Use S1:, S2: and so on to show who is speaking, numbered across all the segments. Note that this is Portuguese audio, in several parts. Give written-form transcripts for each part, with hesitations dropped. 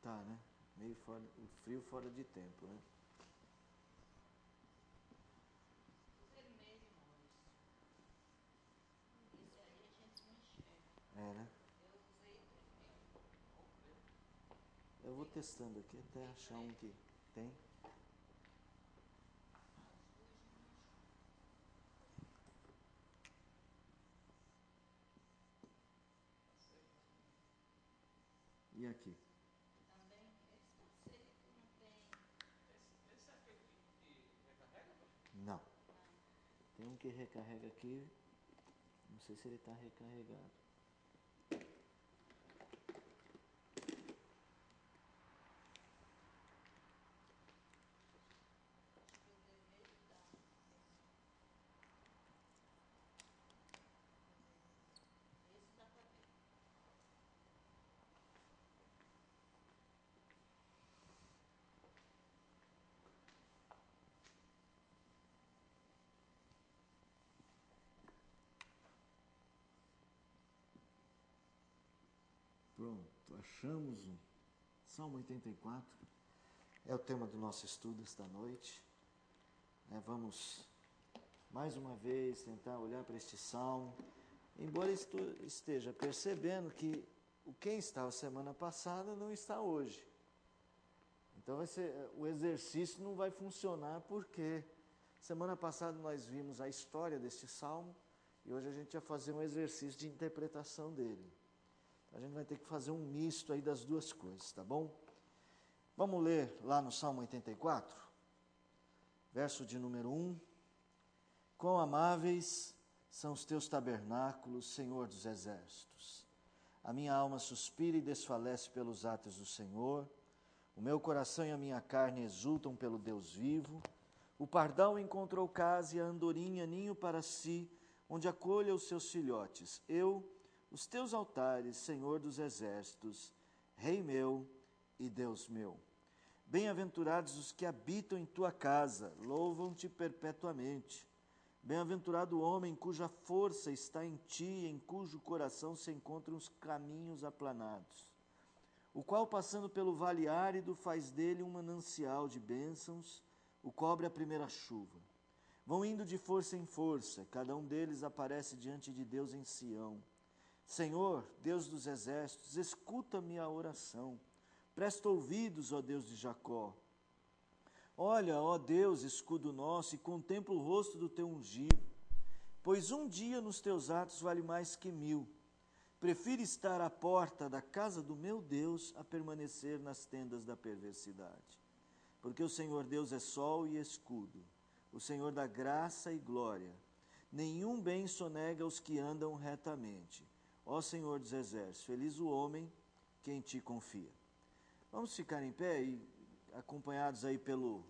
S1: Tá, né? Meio fora, o frio fora de tempo, né?
S2: Vermelho, Maurício. Esse aí a gente não enxerga.
S1: É, né?
S2: Eu usei vermelho. Ou branco.
S1: Eu vou testando aqui até
S2: Tem
S1: achar um que
S2: preto.
S1: tem.
S2: Azul a gente não enxerga.
S1: E aqui?
S2: Também, esse tá seco, não tem.
S3: Esse é aquele que recarrega, pastor?
S1: Não.
S2: Não.
S1: Tem um que recarrega aqui. Não sei se ele está recarregado.
S2: Acho que o vermelho dá. Esse dá pra ver.
S1: Pronto, achamos um. Salmo 84. É o tema do nosso estudo esta noite. Vamos, mais uma vez, tentar olhar para este salmo. Embora esteja percebendo que quem estava semana passada não está hoje. Então o exercício não vai funcionar porque semana passada nós vimos a história deste salmo e hoje a gente vai fazer um exercício de interpretação dele. A gente vai ter que fazer um misto aí das duas coisas, tá bom? Vamos ler lá no Salmo 84, verso de número 1. Quão amáveis são os teus tabernáculos, Senhor dos exércitos. A minha alma suspira e desfalece pelos atos do Senhor. O meu coração e a minha carne exultam pelo Deus vivo. O pardal encontrou casa e a andorinha ninho para si, onde acolha os seus filhotes. Eu, os teus altares, Senhor dos exércitos, Rei meu e Deus meu. Bem-aventurados os que habitam em tua casa, louvam-te perpetuamente. Bem-aventurado o homem cuja força está em ti, em cujo coração se encontram os caminhos aplanados. O qual, passando pelo vale árido, faz dele um manancial de bênçãos, o cobre a primeira chuva. Vão indo de força em força, cada um deles aparece diante de Deus em Sião. Senhor, Deus dos exércitos, escuta-me a oração. Presta ouvidos, ó Deus de Jacó. Olha, ó Deus, escudo nosso, e contempla o rosto do teu ungido. Pois um dia nos teus atos vale mais que 1000. Prefiro estar à porta da casa do meu Deus a permanecer nas tendas da perversidade. Porque o Senhor Deus é sol e escudo, o Senhor dá graça e glória. Nenhum bem sonega aos que andam retamente. Ó Senhor dos exércitos, feliz o homem que em ti confia. Vamos ficar em pé e, acompanhados aí pelo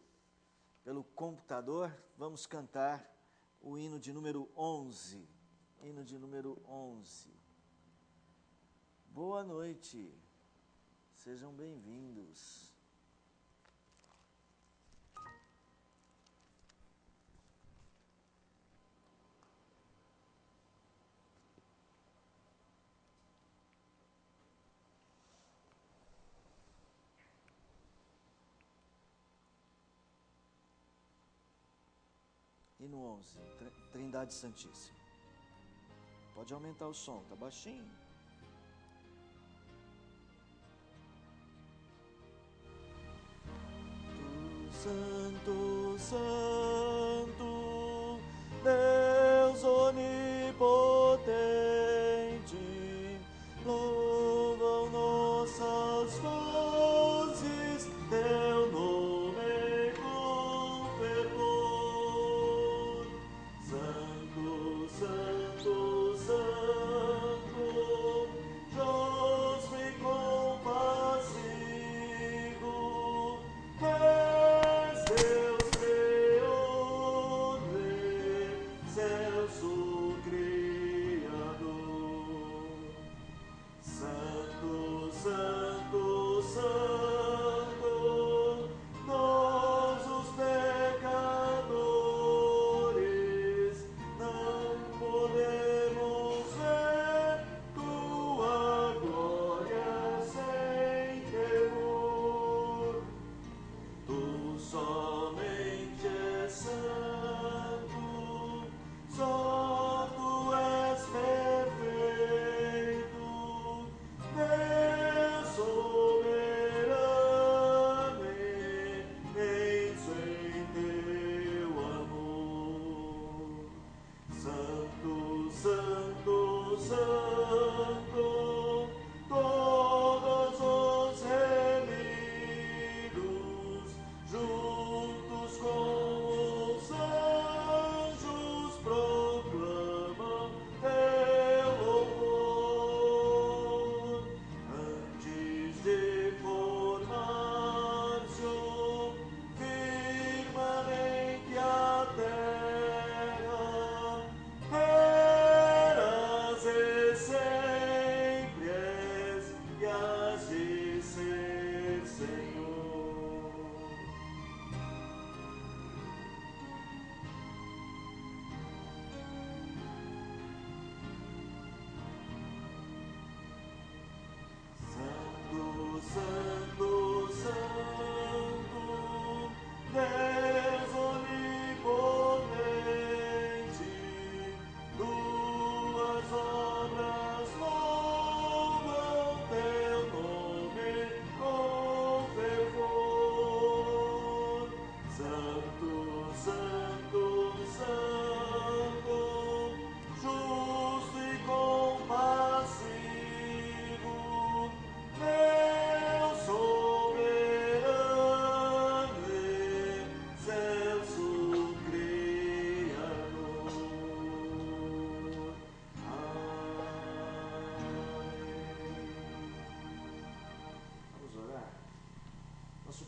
S1: computador, vamos cantar o hino de número 11. Hino de número 11. Boa noite, sejam bem-vindos. Hino 11, Trindade Santíssima. Pode aumentar o som, tá baixinho. Santo, Santo, Deus onipotente, louvam nossas vozes, teu nome com fervor. Santo, Santo, Santo,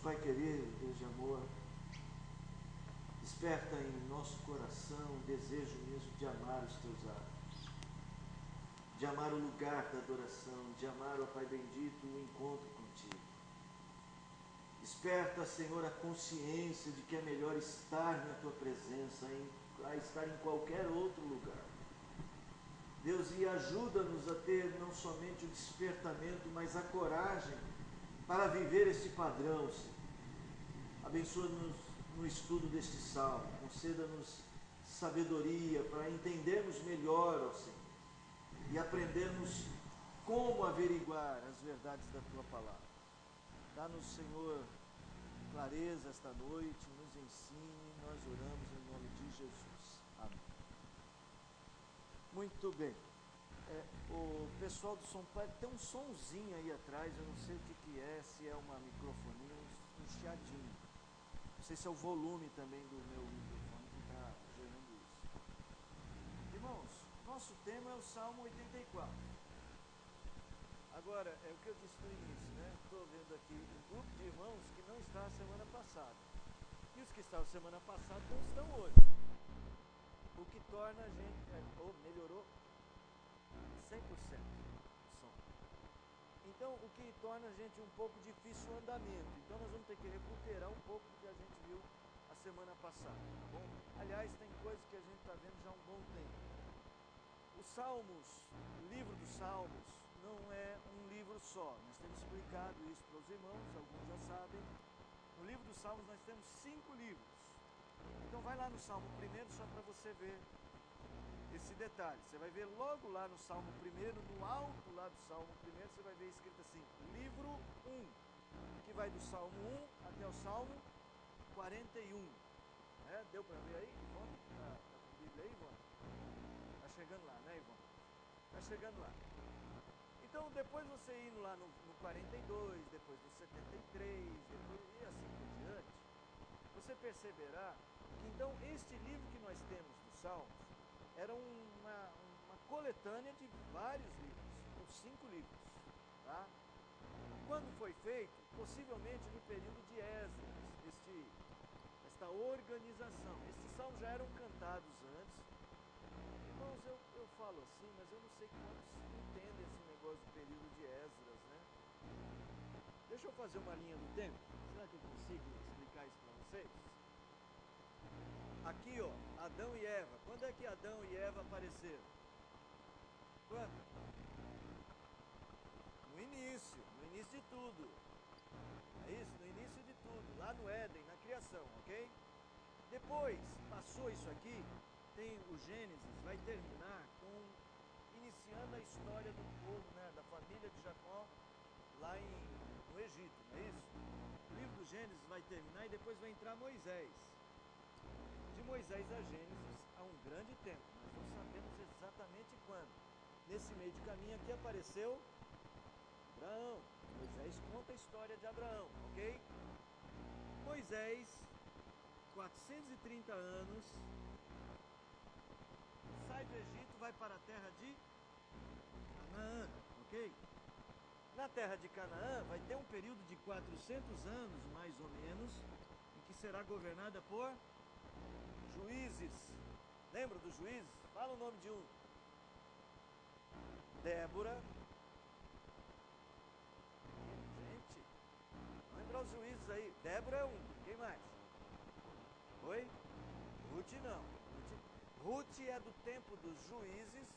S1: Pai querido, Deus de amor, desperta em nosso coração o desejo mesmo de amar os teus atos, de amar o lugar da adoração, de amar, ó Pai bendito, o encontro contigo. Desperta, Senhor, a consciência de que é melhor estar na tua presença a estar em qualquer outro lugar. Deus, e ajuda-nos a ter não somente o despertamento, mas a coragem para viver esse padrão, Senhor. Abençoa-nos no estudo deste salmo, conceda-nos sabedoria para entendermos melhor, ó Senhor, e aprendermos como averiguar as verdades da tua palavra. Dá-nos, Senhor, clareza esta noite, nos ensine, nós oramos em nome de Jesus. Amém. Muito bem. O pessoal do som, tem um sonzinho aí atrás, eu não sei o que é, se é uma microfonia, um chiadinho. Não sei se é o volume também do meu microfone que está gerando isso. Irmãos, nosso tema é o Salmo 84. Agora, é o que eu disse no início, né? Estou vendo aqui um grupo de irmãos que não está a semana passada. E os que estavam semana passada não estão hoje. O que torna a gente, melhorou 100% o som. Então, o que torna a gente um pouco difícil o andamento. Então, nós vamos ter que recuperar um pouco do que a gente viu a semana passada, tá bom? Aliás, tem coisas que a gente está vendo já há um bom tempo. Os Salmos, o livro dos Salmos, não é um livro só. Nós temos explicado isso para os irmãos, alguns já sabem. No livro dos Salmos nós temos 5 livros. Então vai lá no Salmo 1 só para você ver esse detalhe. Você vai ver logo lá no Salmo 1, no alto lá do Salmo 1, você vai ver escrito assim, livro 1, que vai do Salmo 1 até o Salmo 41. Deu para ver aí, Ivone? Está com a Bíblia aí, Ivone? Está chegando lá, né, Ivone? Está chegando lá. Então, depois você indo lá no 42, depois no 73, depois, e assim por diante, você perceberá que, então, este livro que nós temos dos Salmos era uma coletânea de vários livros, ou 5 livros, tá? Quando foi feito? Possivelmente no período de Esdras, esta organização. Estes salmos já eram cantados antes. Irmãos, eu falo assim, mas eu não sei quantos entendem esse negócio do período de Esdras, né? Deixa eu fazer uma linha do tempo. Será que eu consigo explicar isso para vocês? Aqui, ó, Adão e Eva. Quando é que Adão e Eva apareceram? Quando? No início de tudo. É isso? No início de tudo, lá no Éden, na criação, ok? Depois, passou isso aqui, tem o Gênesis, vai terminar iniciando a história do povo, né, da família de Jacó, lá no Egito, não é isso? O livro do Gênesis vai terminar e depois vai entrar Moisés. De Moisés a Gênesis há um grande tempo, nós não sabemos exatamente quando. Nesse meio de caminho aqui apareceu Abraão. Moisés conta a história de Abraão, ok? Moisés, 430 anos, sai do Egito, vai para a terra de Canaã, ok? Na terra de Canaã vai ter um período de 400 anos, mais ou menos, em que será governada por juízes. Lembra dos juízes? Fala o nome de um. Débora. Gente, vamos lembrar os juízes aí. Débora é um. Quem mais? Oi? Ruth não. Ruth é do tempo dos juízes,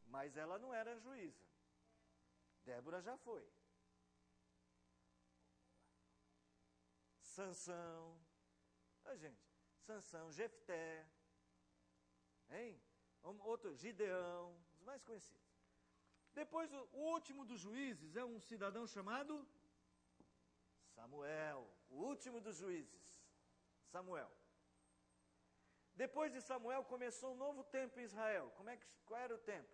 S1: mas ela não era juíza. Débora já foi. Sansão. Gente, Sansão, Jefté. Hein? Outro, Gideão, os mais conhecidos. Depois, o último dos juízes é um cidadão chamado Samuel. O último dos juízes, Samuel. Depois de Samuel, começou um novo tempo em Israel. Qual era o tempo?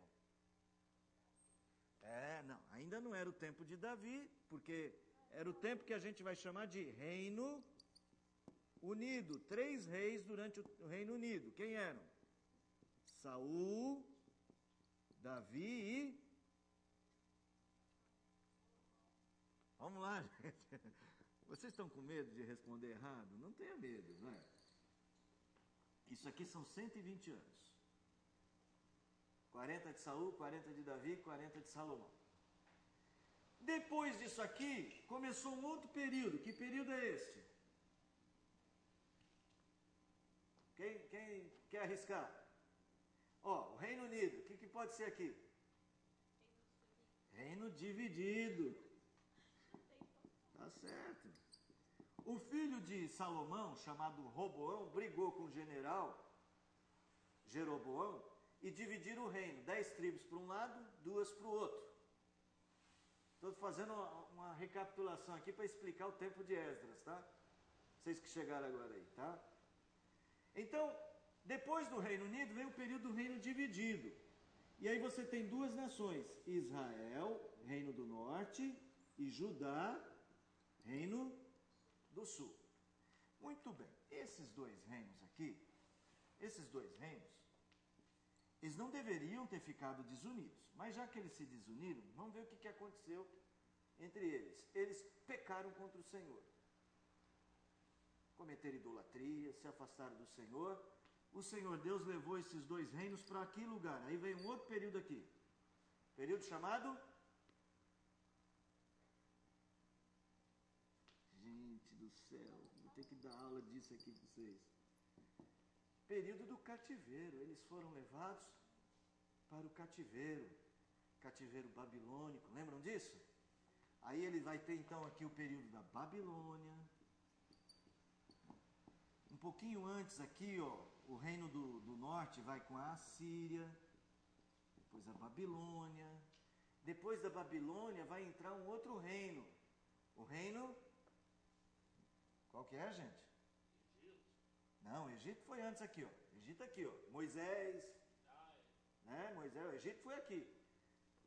S1: Não, ainda não era o tempo de Davi, porque era o tempo que a gente vai chamar de Reino Unido. 3 reis durante o Reino Unido. Quem eram? Saul, Davi e... Vamos lá, gente. Vocês estão com medo de responder errado? Não tenha medo, não é? Isso aqui são 120 anos. 40 de Saul, 40 de Davi, 40 de Salomão. Depois disso aqui, começou um outro período. Que período é este? Quem quer arriscar? Ó, o Reino Unido, o que pode ser aqui? Reino dividido. Tá certo. O filho de Salomão, chamado Roboão, brigou com o general Jeroboão e dividiram o reino. 10 tribos para um lado, 2 para o outro. Estou fazendo uma recapitulação aqui para explicar o tempo de Esdras, tá? Vocês que chegaram agora aí, tá? Então, depois do Reino Unido, vem o período do reino dividido. E aí você tem 2 nações, Israel, reino do norte, e Judá, reino do sul. Muito bem, esses 2 reinos aqui, eles não deveriam ter ficado desunidos. Mas já que eles se desuniram, vamos ver o que aconteceu entre eles. Eles pecaram contra o Senhor. Cometeram idolatria, se afastaram do Senhor. O Senhor Deus levou esses 2 reinos para que lugar? Aí vem um outro período aqui. Período chamado... Gente do céu, vou ter que dar aula disso aqui para vocês. Período do cativeiro. Eles foram levados para o cativeiro babilônico. Lembram disso? Aí ele vai ter então aqui o período da Babilônia. Um pouquinho antes aqui, ó, o reino do norte vai com a Assíria, depois a Babilônia. Depois da Babilônia vai entrar um outro reino. O reino... Qual que é, gente?
S3: Egito.
S1: Não, o Egito foi antes aqui, ó. Egito aqui, ó. Moisés, né? Moisés, o Egito foi aqui.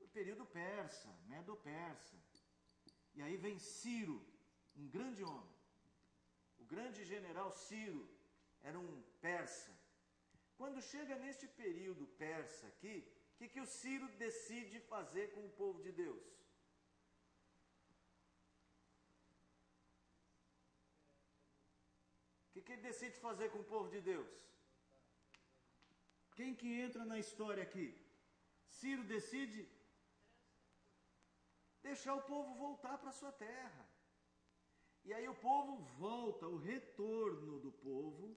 S1: O período persa, medo-persa. E aí vem Ciro, um grande homem. O grande general Ciro era um persa. Quando chega neste período persa aqui, o que o Ciro decide fazer com o povo de Deus? O que ele decide fazer com o povo de Deus? Quem que entra na história aqui? Ciro decide deixar o povo voltar para a sua terra. E aí o povo volta, o retorno do povo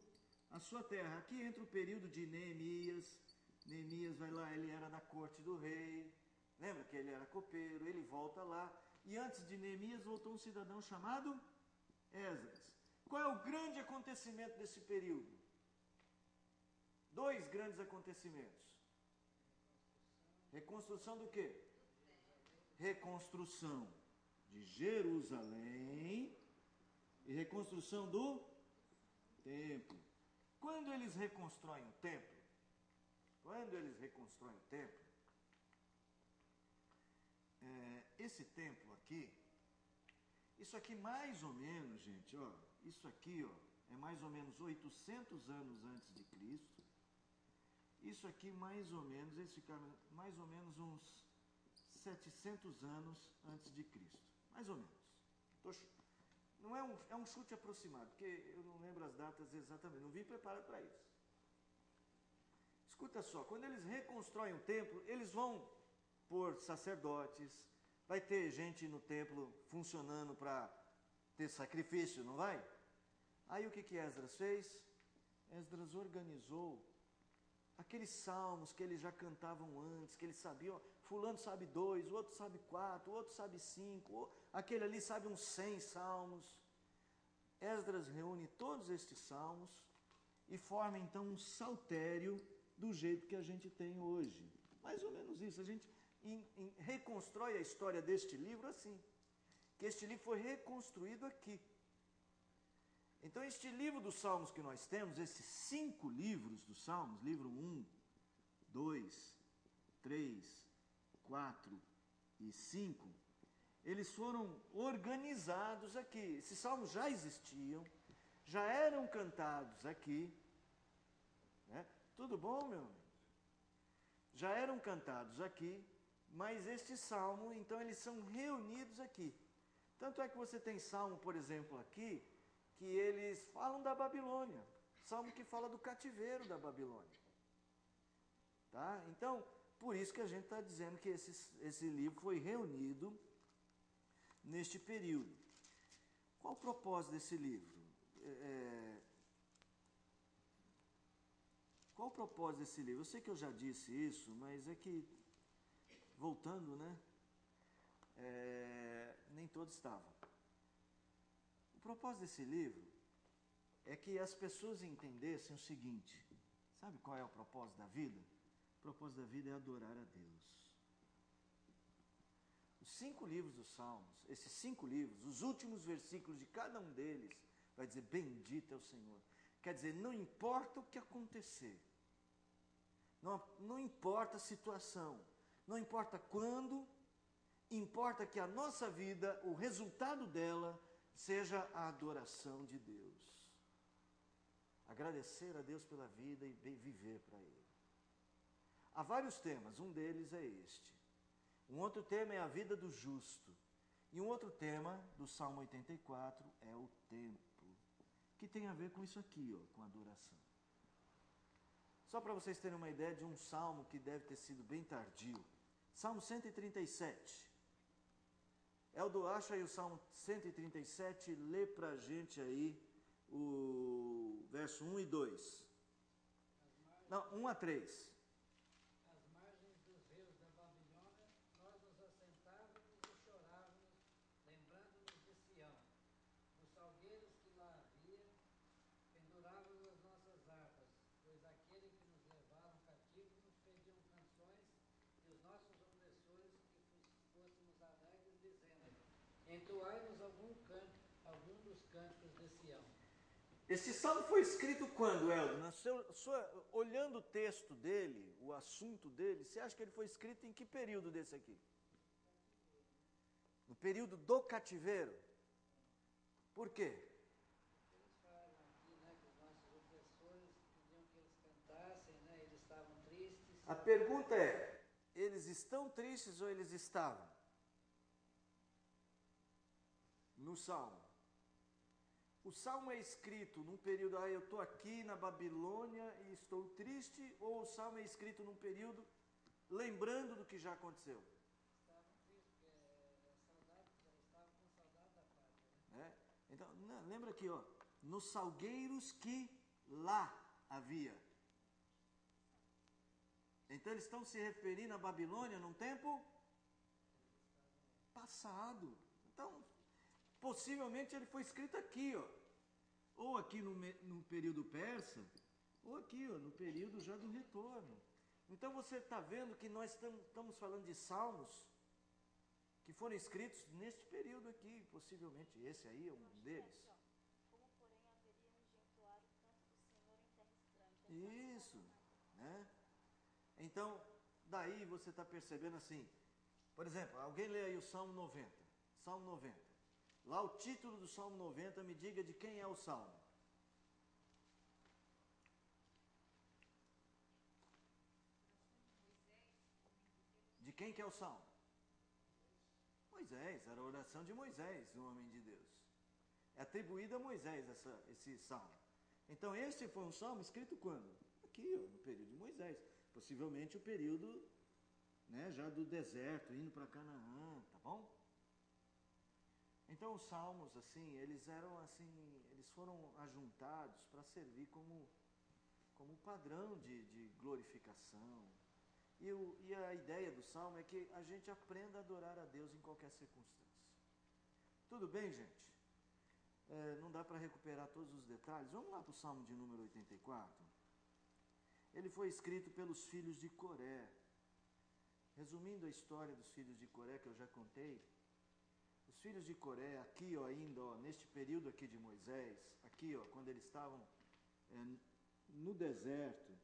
S1: à sua terra. Aqui entra o período de Neemias. Neemias vai lá, ele era da corte do rei. Lembra que ele era copeiro? Ele volta lá. E antes de Neemias voltou um cidadão chamado Esdras. Qual é o grande acontecimento desse período? 2 grandes acontecimentos. Reconstrução do quê? Reconstrução de Jerusalém e reconstrução do templo. Quando eles reconstroem o templo, esse templo aqui, isso aqui mais ou menos, gente, ó, isso aqui, ó, é mais ou menos 800 anos antes de Cristo. Isso aqui mais ou menos, eles ficaram mais ou menos uns 700 anos antes de Cristo. Mais ou menos. Não é um chute aproximado, porque eu não lembro as datas exatamente, não vim preparado para isso. Escuta só, quando eles reconstroem o templo, eles vão pôr sacerdotes, vai ter gente no templo funcionando para ter sacrifício, não vai? Aí o que Esdras fez? Esdras organizou aqueles salmos que eles já cantavam antes, que eles sabiam, fulano sabe 2, o outro sabe 4, o outro sabe 5, aquele ali sabe uns 100 salmos. Esdras reúne todos estes salmos e forma então um saltério do jeito que a gente tem hoje. Mais ou menos isso, a gente reconstrói a história deste livro assim, que este livro foi reconstruído aqui. Então, este livro dos Salmos que nós temos, esses 5 livros dos Salmos, livro 1, 2, 3, 4 e 5, eles foram organizados aqui. Esses salmos já existiam, já eram cantados aqui. Né? Tudo bom, meu amigo? Já eram cantados aqui, mas este salmo, então, eles são reunidos aqui. Tanto é que você tem salmo, por exemplo, aqui, que eles falam da Babilônia. Salmo que fala do cativeiro da Babilônia. Tá? Então, por isso que a gente está dizendo que esse livro foi reunido neste período. Qual o propósito desse livro? Qual o propósito desse livro? Eu sei que eu já disse isso, mas é que, voltando, né? Nem todos estavam. O propósito desse livro é que as pessoas entendessem o seguinte: sabe qual é o propósito da vida? O propósito da vida é adorar a Deus. Os 5 livros dos Salmos, esses 5 livros, os últimos versículos de cada um deles, vai dizer: bendito é o Senhor. Quer dizer, não importa o que acontecer, não importa a situação, não importa quando, importa que a nossa vida, o resultado dela, seja a adoração de Deus. Agradecer a Deus pela vida e viver para Ele. Há vários temas, um deles é este. Um outro tema é a vida do justo. E um outro tema do Salmo 84 é o templo, que tem a ver com isso aqui, com a adoração. Só para vocês terem uma ideia de um salmo que deve ter sido bem tardio. Salmo 137. Eldo, acha aí o Salmo 137, lê para a gente aí o verso 1 e 2. Não, 1 a 3.
S4: Às margens dos rios da Babilônia, nós nos assentávamos e chorávamos, lembrando-nos de Sião. Nos salgueiros que lá havia, pendurávamos as nossas harpas, pois aquele que nos levaram cativos nos pediam canções, e os nossos opressores que fôssemos alegres, dizendo: entoai-nos algum dos cânticos de Sião.
S1: Esse salmo foi escrito quando, Eldo? Olhando o texto dele, o assunto dele, você acha que ele foi escrito em que período desse aqui? No período do cativeiro? Por quê?
S4: Eles falam aqui, né, que os nossos opressores pediam que eles cantassem, né, eles estavam tristes.
S1: A pergunta é: eles estão tristes ou eles estavam? No salmo. O salmo é escrito num período, eu estou aqui na Babilônia e estou triste, ou o salmo é escrito num período lembrando do que já aconteceu?
S4: Estavam tristes, porque estavam com saudade da pátria, né?
S1: Então, lembra aqui, nos salgueiros que lá havia. Então eles estão se referindo à Babilônia num tempo passado. Então, possivelmente ele foi escrito aqui, ou aqui no período persa, ou aqui, no período já do retorno. Então você está vendo que nós estamos falando de salmos que foram escritos neste período aqui, possivelmente esse aí é um deles.
S2: Como, porém, haveríamos de entoar o canto do Senhor em terra estranha.
S1: Isso, né? Então, daí você está percebendo assim, por exemplo, alguém lê aí o Salmo 90. Salmo 90. Lá o título do Salmo 90, me diga de quem é o Salmo. De quem que é o Salmo? Moisés, era a oração de Moisés, o homem de Deus. É atribuído a Moisés esse Salmo. Então esse foi um Salmo escrito quando? Aqui, no período de Moisés. Possivelmente o período, né, já do deserto, indo para Canaã, tá bom? Então os salmos, assim, eles foram ajuntados para servir como padrão de glorificação. E a ideia do salmo é que a gente aprenda a adorar a Deus em qualquer circunstância. Tudo bem, gente? Não dá para recuperar todos os detalhes. Vamos lá para o Salmo de número 84. Ele foi escrito pelos filhos de Coré. Resumindo a história dos filhos de Coré, que eu já contei, os filhos de Coré, aqui ainda, neste período aqui de Moisés, aqui, quando eles estavam no deserto,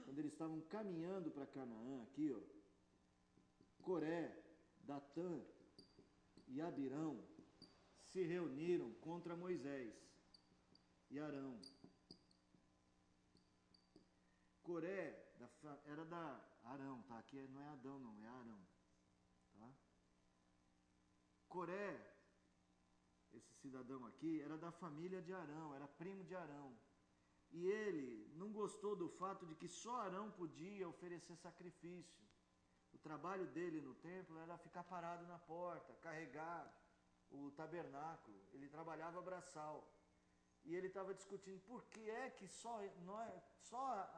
S1: quando eles estavam caminhando para Canaã, aqui, Coré, Datã e Abirão se reuniram contra Moisés e Arão. Coré era da Arão, tá? Aqui não é Adão, não, é Arão, tá? Coré cidadão aqui era da família de Arão, era primo de Arão. E ele não gostou do fato de que só Arão podia oferecer sacrifício. O trabalho dele no templo era ficar parado na porta, carregar o tabernáculo. Ele trabalhava braçal. E ele estava discutindo por que é que só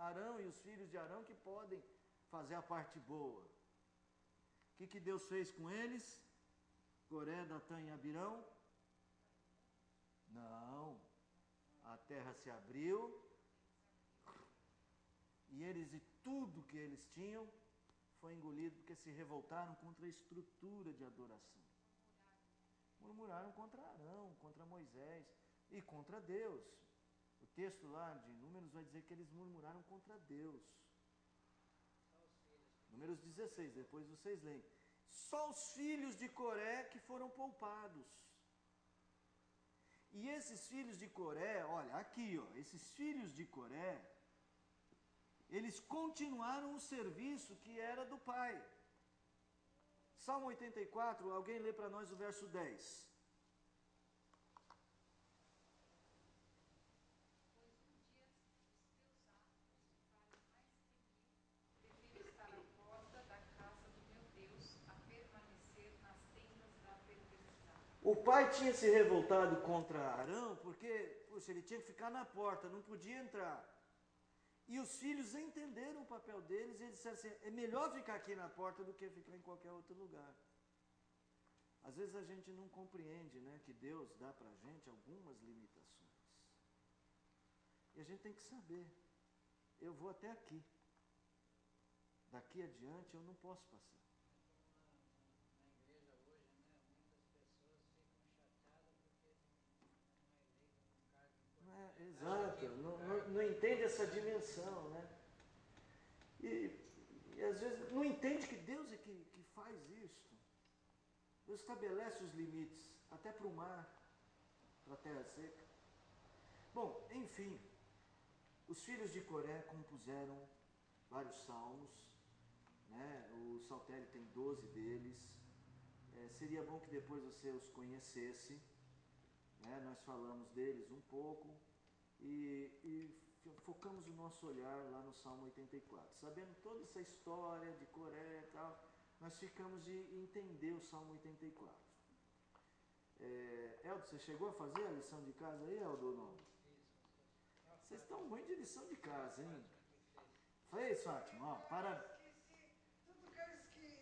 S1: Arão e os filhos de Arão que podem fazer a parte boa. O que Deus fez com eles? Coré, Datã e Abirão? Não. A terra se abriu e eles e tudo que eles tinham foi engolido porque se revoltaram contra a estrutura de adoração. Murmuraram contra Arão, contra Moisés e contra Deus. O texto lá de Números vai dizer que eles murmuraram contra Deus. Números 16, depois vocês leem. Só os filhos de Coré que foram poupados. E esses filhos de Coré, olha, aqui, ó, esses filhos de Coré, eles continuaram o serviço que era do pai. Salmo 84, alguém lê para nós o verso 10.
S5: Pois um dia os teus atos valem mais que 1000, prefiro estar à porta da casa do meu Deus a permanecer nas tendas da perversidade.
S1: O pai tinha se revoltado contra Arão porque, puxa, ele tinha que ficar na porta, não podia entrar. E os filhos entenderam o papel deles e eles disseram assim, é melhor ficar aqui na porta do que ficar em qualquer outro lugar. Às vezes a gente não compreende, né, que Deus dá para a gente algumas limitações. E a gente tem que saber, eu vou até aqui. Daqui adiante eu não posso passar.
S4: Na igreja hoje, né, muitas pessoas ficam chateadas porque não é eleito num cargo importante.
S1: Exato, não entende essa dimensão, né? E às vezes não entende que Deus é que faz isso. Deus estabelece os limites, até para o mar, para a terra seca. Bom, enfim, os filhos de Coré compuseram vários salmos, né? O saltério tem 12 deles. Seria bom que depois você os conhecesse, né? Nós falamos deles um pouco e focamos o nosso olhar lá no Salmo 84. Sabendo toda essa história de Coré e tal, nós ficamos de entender o Salmo 84. Eldo, você chegou a fazer a lição de casa aí, Eldo, ou não? Vocês estão ruim de lição de casa, hein? Fez, Fátima? Ó, para...
S6: Esqueci tudo que eu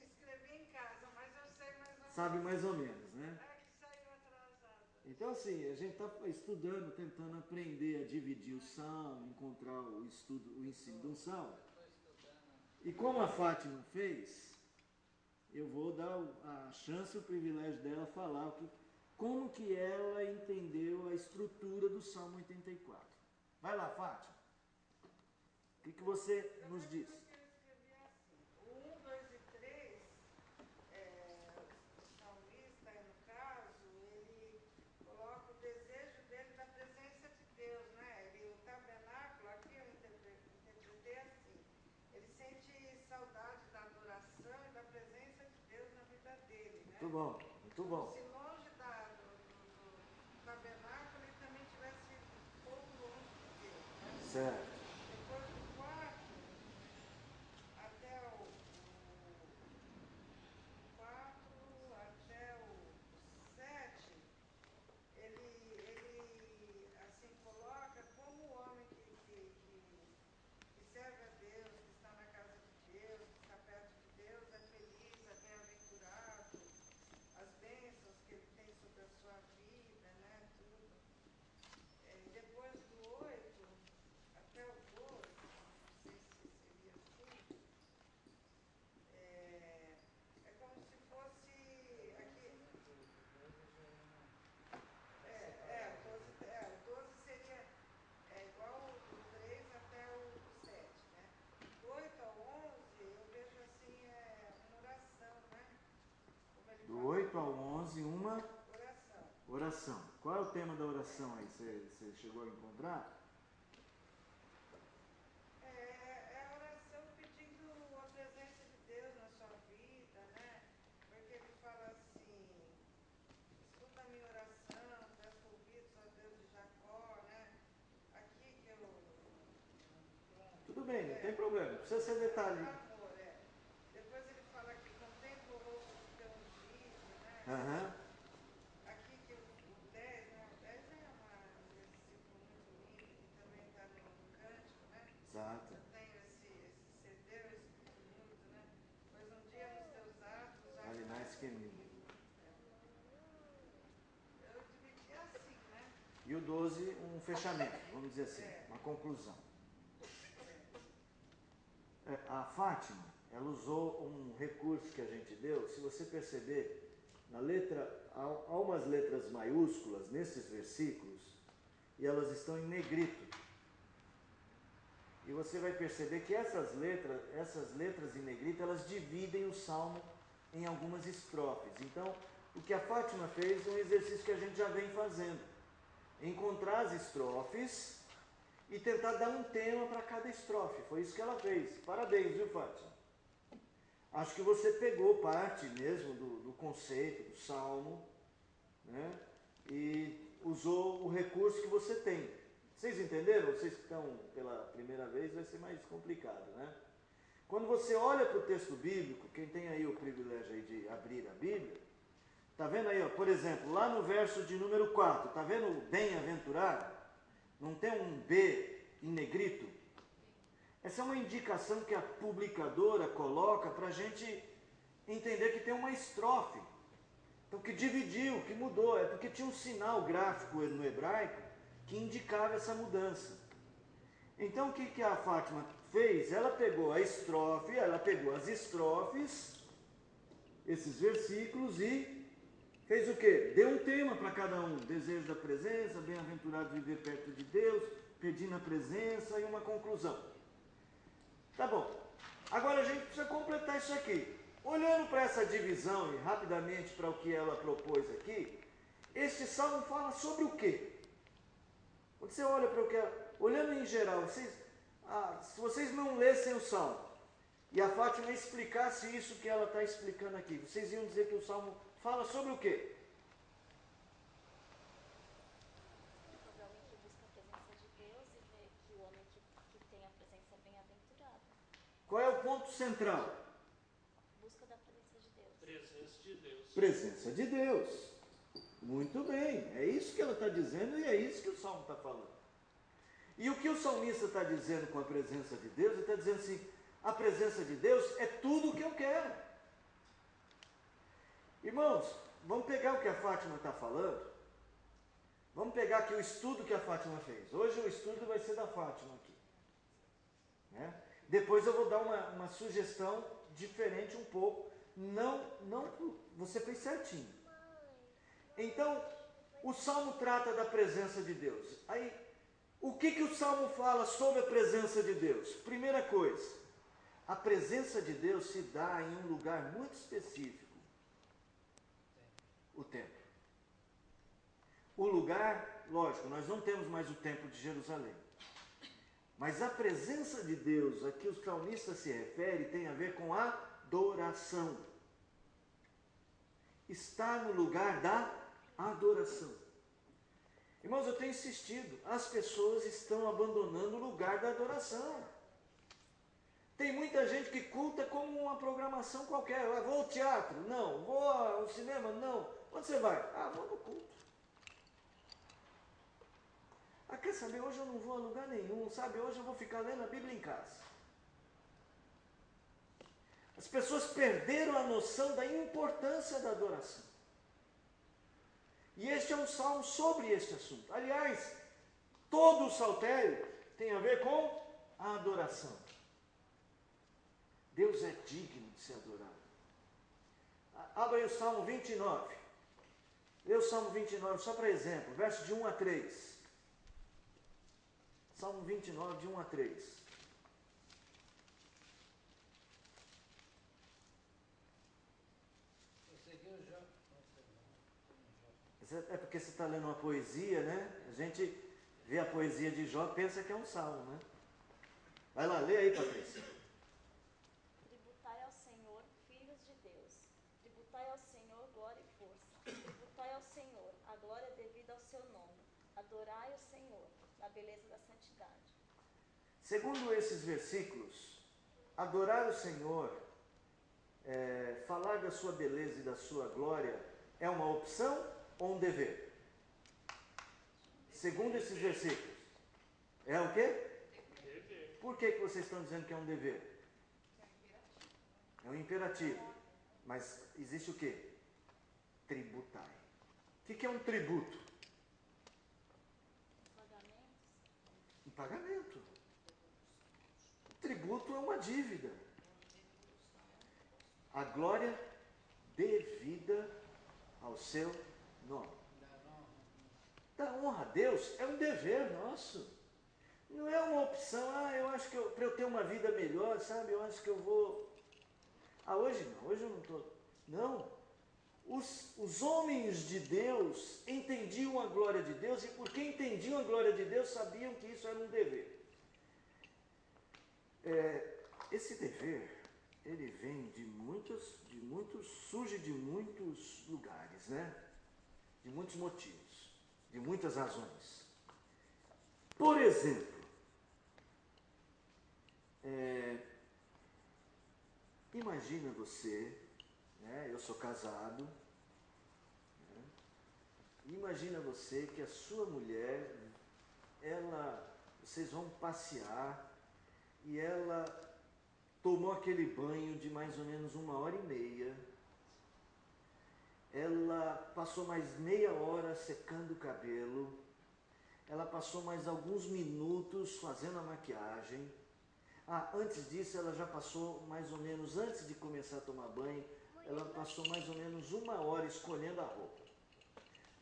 S6: escrevi em casa, mas eu sei mais ou menos.
S1: Sabe mais ou menos, né?
S6: É que saiu atrasado.
S1: Então, assim, a gente está estudando, tentando aprender a dividir o salmo, encontrar o ensino de um salmo. E como a Fátima fez, eu vou dar a chance, o privilégio dela falar como que ela entendeu a estrutura do Salmo 84. Vai lá, Fátima. O que você nos diz?
S6: Eu escrevi assim: o 1, 2 e 3, o salmista, no caso, ele coloca o desejo dele da presença de Deus, né? O tabernáculo, aqui eu interpretei assim: ele sente saudade da adoração e da presença de Deus na vida dele, né?
S1: Muito bom, muito bom.
S6: Se longe do tabernáculo, ele também tivesse um pouco longe de Deus, né?
S1: Certo.
S6: Depois do 4 até o 4 até o 7, ele assim coloca como o homem que serve a Deus, que está na casa de Deus, que está perto de Deus, é feliz, é bem-aventurado, as bênçãos que ele tem sobre a sua vida, né, tudo. Depois do 8 até o 12, não sei se seria assim, é como se fosse aqui. O 12 seria igual do 3 até o 7, né? Do 8 ao 11, eu vejo assim, uma oração, né? Como ele
S1: Do
S6: fala,
S1: 8 ao 11, uma
S6: oração.
S1: oração. Qual é o tema da oração aí? Você chegou a encontrar?
S6: É a oração pedindo a presença de Deus na sua vida, né? Porque ele fala assim: escuta a minha oração, peço
S1: bem, não tem problema, não precisa ser detalhe.
S6: Amor, Depois ele fala que contempla o rosto do teu ungido, né?
S1: Aham.
S6: Aqui que o 10, né? O 10 é um versículo muito lindo, que também está no cântico, né?
S1: Exato.
S6: Eu tenho esse cedeu, Espírito mudo, né? Pois um dia nos teus atos já
S1: Vale mais que mil.
S6: Eu dividi assim, né?
S1: E o 12, um fechamento, vamos dizer assim, uma conclusão. A Fátima, ela usou um recurso que a gente deu, se você perceber, na letra, há umas letras maiúsculas nesses versículos, e elas estão em negrito. E você vai perceber que essas letras em negrito, elas dividem o salmo em algumas estrofes. Então, o que a Fátima fez é um exercício que a gente já vem fazendo. Encontrar as estrofes e tentar dar um tema para cada estrofe. Foi isso que ela fez. Parabéns, viu, Fátima? Acho que você pegou parte mesmo do conceito, do salmo, né? E usou o recurso que você tem. Vocês entenderam? Vocês que estão pela primeira vez, vai ser mais complicado, né? Quando você olha para o texto bíblico, quem tem aí o privilégio aí de abrir a Bíblia, tá vendo aí, ó, por exemplo, lá no verso de número 4, tá vendo o bem-aventurado? Não tem um B em negrito? Essa é uma indicação que a publicadora coloca para a gente entender que tem uma estrofe. Então, que dividiu, que mudou, é porque tinha um sinal gráfico no hebraico que indicava essa mudança. Então, o que a Fátima fez? Ela pegou a estrofe, ela pegou as estrofes, esses versículos, e fez o quê? Deu um tema para cada um. Desejo da presença, bem-aventurado viver perto de Deus, pedindo a presença e uma conclusão. Tá bom. Agora a gente precisa completar isso aqui. Olhando para essa divisão e rapidamente para o que ela propôs aqui, este salmo fala sobre o quê? Quando você olha para o que olhando em geral, se vocês não lessem o salmo e a Fátima explicasse isso que ela está explicando aqui, vocês iam dizer que o salmo fala sobre o quê?
S2: Sobre o homem que busca a presença de Deus e vê que o homem que tem a presença é bem-aventurado.
S1: Qual é o ponto central?
S2: Busca da presença de Deus.
S3: Presença de Deus.
S1: Presença de Deus. Muito bem, é isso que ela está dizendo e é isso que o salmo está falando. E o que o salmista está dizendo com a presença de Deus? Ele está dizendo assim, a presença de Deus é tudo o que eu quero. Irmãos, vamos pegar o que a Fátima está falando, vamos pegar aqui o estudo que a Fátima fez. Hoje o estudo vai ser da Fátima aqui, né? Depois eu vou dar uma sugestão diferente um pouco, não, você fez certinho. Então, o Salmo trata da presença de Deus. Aí, o que o Salmo fala sobre a presença de Deus? Primeira coisa, a presença de Deus se dá em um lugar muito específico. O templo. O lugar, lógico, nós não temos mais o templo de Jerusalém. Mas a presença de Deus, a que o salmista se refere, tem a ver com a adoração. Está no lugar da adoração. Irmãos, eu tenho insistido, as pessoas estão abandonando o lugar da adoração. Tem muita gente que culta como uma programação qualquer. Eu vou ao teatro? Não. Vou ao cinema? Não. Onde você vai? Vou no culto. Quer saber, hoje eu não vou a lugar nenhum, sabe? Hoje eu vou ficar lendo a Bíblia em casa. As pessoas perderam a noção da importância da adoração. E este é um salmo sobre este assunto. Aliás, todo o saltério tem a ver com a adoração. Deus é digno de ser adorado. Abra aí o Salmo 29. Lê o Salmo 29 só para exemplo, verso de 1 a 3. Salmo 29, de 1 a 3. É porque você está lendo uma poesia, né? A gente vê a poesia de Jó, pensa que é um salmo, né? Vai lá, lê aí, Patrícia.
S2: Tributai ao Senhor, filhos de Deus. Tributai ao Senhor glória e força. Tributai ao Senhor a glória devida ao seu nome. Adorai o Senhor na beleza da santidade.
S1: Segundo esses versículos, adorar o Senhor, falar da sua beleza e da sua glória, é uma opção ou um dever? Segundo esses versículos, é o quê? Por que vocês estão dizendo que é um dever? É um imperativo. Mas existe o quê? Tributai. O que é um tributo? Um pagamento. Tributo é uma dívida. A glória devida ao seu nome. Da honra a Deus é um dever nosso. Não é uma opção, eu acho que para eu ter uma vida melhor, sabe, eu acho que eu vou... hoje não, hoje eu não estou... Não. Os homens de Deus entendiam a glória de Deus e porque entendiam a glória de Deus, sabiam que isso era um dever. Esse dever, ele vem surge de muitos lugares, né? De muitos motivos, de muitas razões. Por exemplo, imagina você, né? Eu sou casado, né? Imagina você que a sua mulher, vocês vão passear e ela tomou aquele banho de mais ou menos 1h30, ela passou mais meia hora secando o cabelo, ela passou mais alguns minutos fazendo a maquiagem. Antes disso ela já passou mais ou menos, antes de começar a tomar banho, ela passou mais ou menos 1 hora escolhendo a roupa.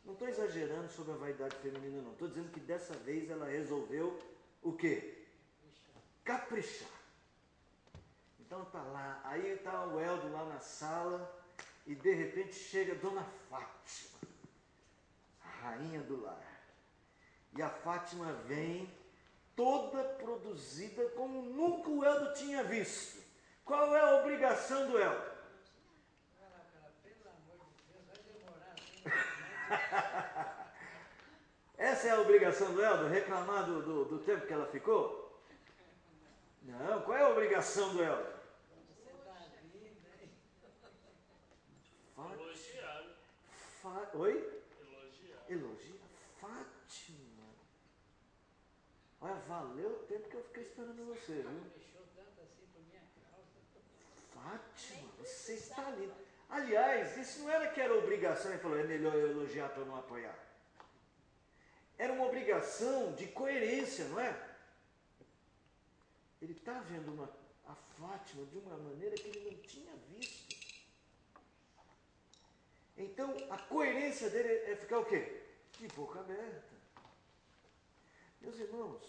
S1: Não estou exagerando sobre a vaidade feminina não, estou dizendo que dessa vez ela resolveu o quê? Caprichar. Então tá lá, aí está o Eldo lá na sala e de repente chega a Dona Fátima, a rainha do lar. E a Fátima vem toda produzida como nunca o Eldo tinha visto. Qual é a obrigação do Eldo?
S4: Pelo amor de Deus, vai demorar.
S1: Essa é a obrigação do Eldo? Reclamar do tempo que ela ficou? Não, qual é a obrigação do Eldo?
S4: Você está linda, hein?
S3: Elogiar.
S1: Oi?
S3: Elogiar.
S1: Elogia? Fátima. Olha, valeu o tempo que eu fiquei esperando você, viu?
S4: Fechou tanto assim por minha causa.
S1: Fátima, você está linda. Aliás, isso não era que era obrigação, ele falou, é melhor eu elogiar para não apoiar. Era uma obrigação de coerência, não é? Ele está vendo a Fátima de uma maneira que ele não tinha visto. Então, a coerência dele é ficar o quê? De boca aberta. Meus irmãos,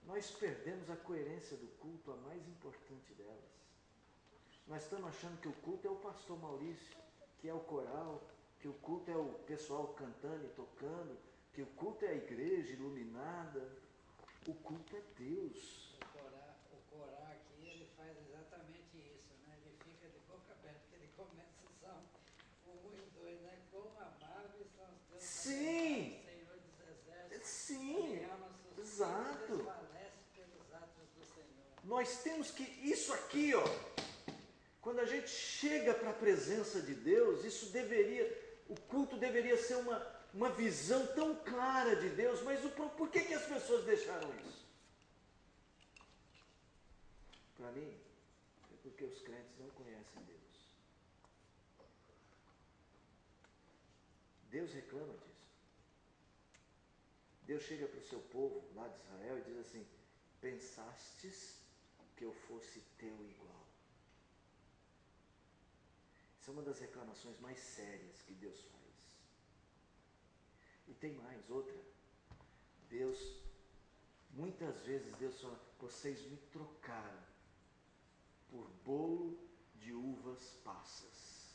S1: nós perdemos a coerência do culto, a mais importante delas. Nós estamos achando que o culto é o pastor Maurício, que é o coral, que o culto é o pessoal cantando e tocando, que o culto é a igreja iluminada. O culto é Deus.
S4: O corar aqui, ele faz exatamente isso, né? Ele fica de boca aberta, porque ele começa o 1 e 2, né? Como amáveis são os teus
S1: Sim.
S4: Senhor dos Exércitos.
S1: Sim, exato.
S4: Desfalece pelos atos do Senhor.
S1: Nós temos que, isso aqui, quando a gente chega para a presença de Deus, o culto deveria ser uma visão tão clara de Deus, mas por que as pessoas deixaram isso? Para mim, é porque os crentes não conhecem Deus. Deus reclama disso. Deus chega para o seu povo lá de Israel e diz assim, pensastes que eu fosse teu igual. Essa é uma das reclamações mais sérias que Deus faz. E tem mais, outra. Muitas vezes Deus fala, vocês me trocaram por bolo de uvas passas.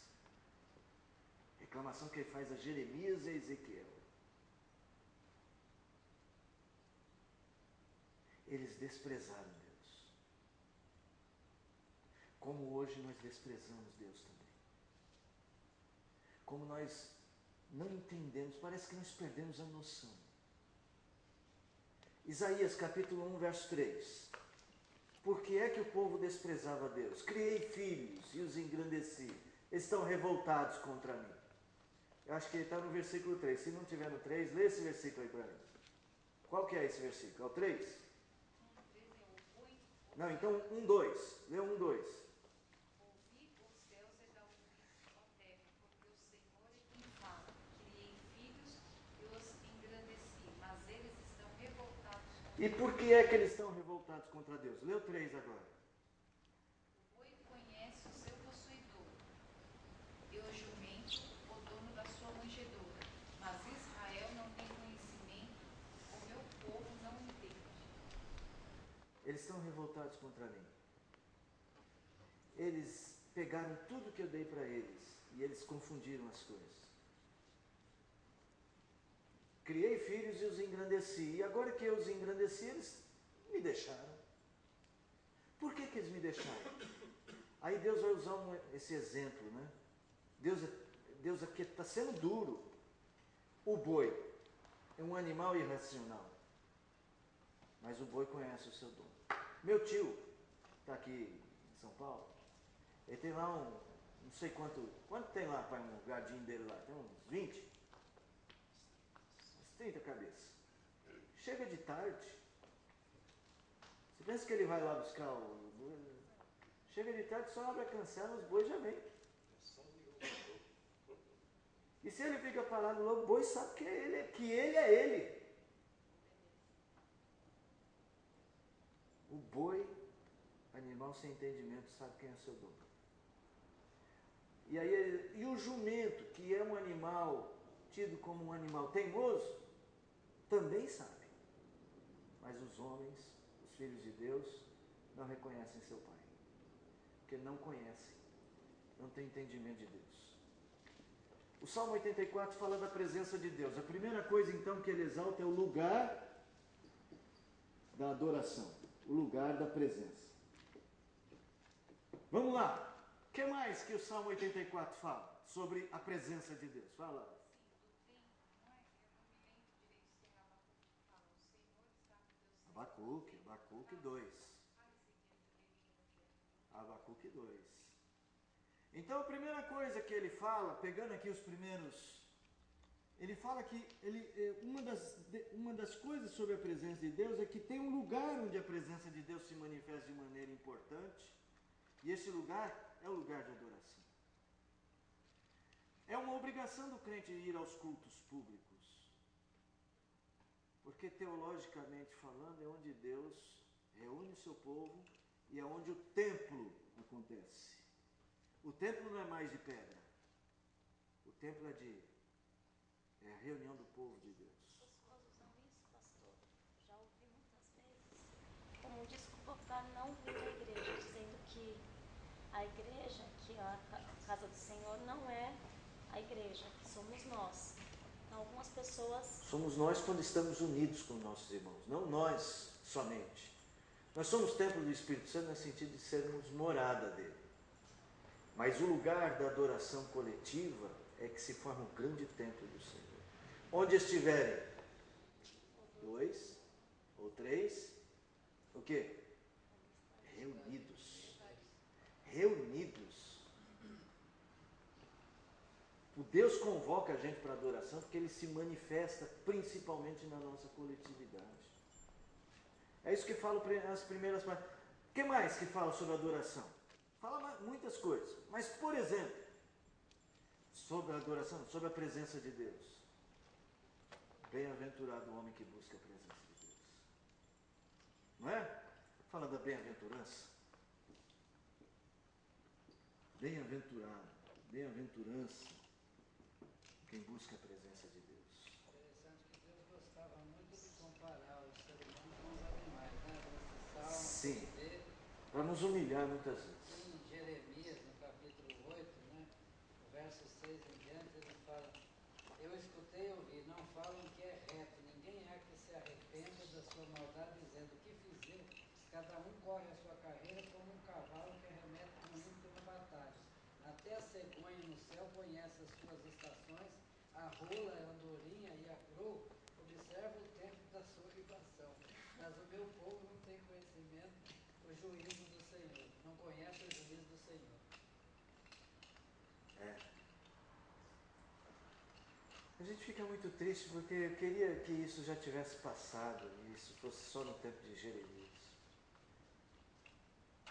S1: Reclamação que ele faz a Jeremias e a Ezequiel. Eles desprezaram Deus. Como hoje nós desprezamos Deus também. Como nós não entendemos, parece que nós perdemos a noção. Isaías capítulo 1, verso 3. Por que é que o povo desprezava Deus? Criei filhos e os engrandeci. Eles estão revoltados contra mim. Eu acho que ele está no versículo 3. Se não tiver no 3, lê esse versículo aí para mim. Qual que é esse versículo? É o 3? Não, então 1:2. Lê 1:2.
S5: Ouvi os céus e dá ouvidos, ó terra, porque o Senhor é quem fala. Criei filhos e os engrandeci, mas eles estão revoltados contra
S1: E por que é que eles estão revoltados contra Deus? Lê o 3 agora.
S5: o boi conhece o seu possuidor, e o jumento, o dono da sua manjedoura. Mas Israel não tem conhecimento, o meu povo não entende.
S1: Eles estão revoltados contra mim. Eles pegaram tudo que eu dei para eles e eles confundiram as coisas. Criei filhos e os engrandeci. E agora que eu os engrandeci, eles me deixaram. Por que eles me deixaram? Aí Deus vai usar esse exemplo, né? Deus aqui está sendo duro. O boi é um animal irracional, mas o boi conhece o seu dono. Meu tio está aqui em São Paulo. Ele tem lá não sei quanto tem lá para um gadinho dele lá? Tem uns 20? Uns 30 cabeças. Chega de tarde. Você pensa que ele vai lá buscar o boi? Chega de tarde, só abre a cancela, os bois já vêm. E se ele fica parado lá, o boi sabe que ele é ele. O boi, animal sem entendimento, sabe quem é seu dono. E o jumento, que é um animal tido como um animal teimoso, também sabe. Mas os homens, os filhos de Deus, não reconhecem seu pai. Porque não conhecem, não têm entendimento de Deus. O Salmo 84 fala da presença de Deus. A primeira coisa então que ele exalta é o lugar da adoração, o lugar da presença. Vamos lá. O que mais que o Salmo 84 fala sobre a presença de Deus? Fala. Abacuque 2. Abacuque 2. Então a primeira coisa que ele fala, pegando aqui os primeiros, ele fala que uma das coisas sobre a presença de Deus é que tem um lugar onde a presença de Deus se manifesta de maneira importante, e esse lugar é o lugar de adoração. É uma obrigação do crente ir aos cultos públicos, porque teologicamente falando é onde Deus reúne o seu povo e é onde o templo acontece. O templo não é mais de pedra, o templo é a reunião do povo de Deus.
S2: Pessoas usam isso, pastor. Já ouvi muitas vezes como desculpa para não vir à igreja, dizendo que a igreja, que a casa do Senhor não é a igreja, que somos nós. Então, algumas pessoas...
S1: Somos nós quando estamos unidos com nossos irmãos, não nós somente. Nós somos templo do Espírito Santo no sentido de sermos morada dele. Mas o lugar da adoração coletiva é que se forma um grande templo do Senhor. Onde estiverem 2 ou 3, o quê? Reunidos. Reunidos. O Deus convoca a gente para a adoração porque ele se manifesta principalmente na nossa coletividade. É isso que fala as primeiras partes. O que mais que fala sobre a adoração? Fala muitas coisas. Mas, por exemplo, sobre a adoração, sobre a presença de Deus. Bem-aventurado o homem que busca a presença de Deus. Não é? Fala da bem-aventurança. Bem-aventurado, bem-aventurança quem busca a presença de Deus.
S4: Interessante que Deus gostava muito de comparar o ser humano com os animais, né? Nesse salmo,
S1: Sim,
S4: dele,
S1: para nos humilhar muitas vezes.
S4: em Jeremias, no capítulo 8, né? O verso 6 em diante, ele fala: eu escutei e ouvi, não falam que é reto, ninguém há que se arrependa da sua maldade, dizendo: o que fizer, cada um corre a sua carreira como um cavalo que arremete com ímpeto na batalha. Até a cegonha no céu conhece as suas estações, a rola, a andorinha e a croa observa o tempo da sua libação. Mas o meu povo não tem conhecimento, o o juízo do Senhor, não conhece o juízo do Senhor.
S1: A gente fica muito triste porque eu queria que isso já tivesse passado e isso fosse só no tempo de Jeremias.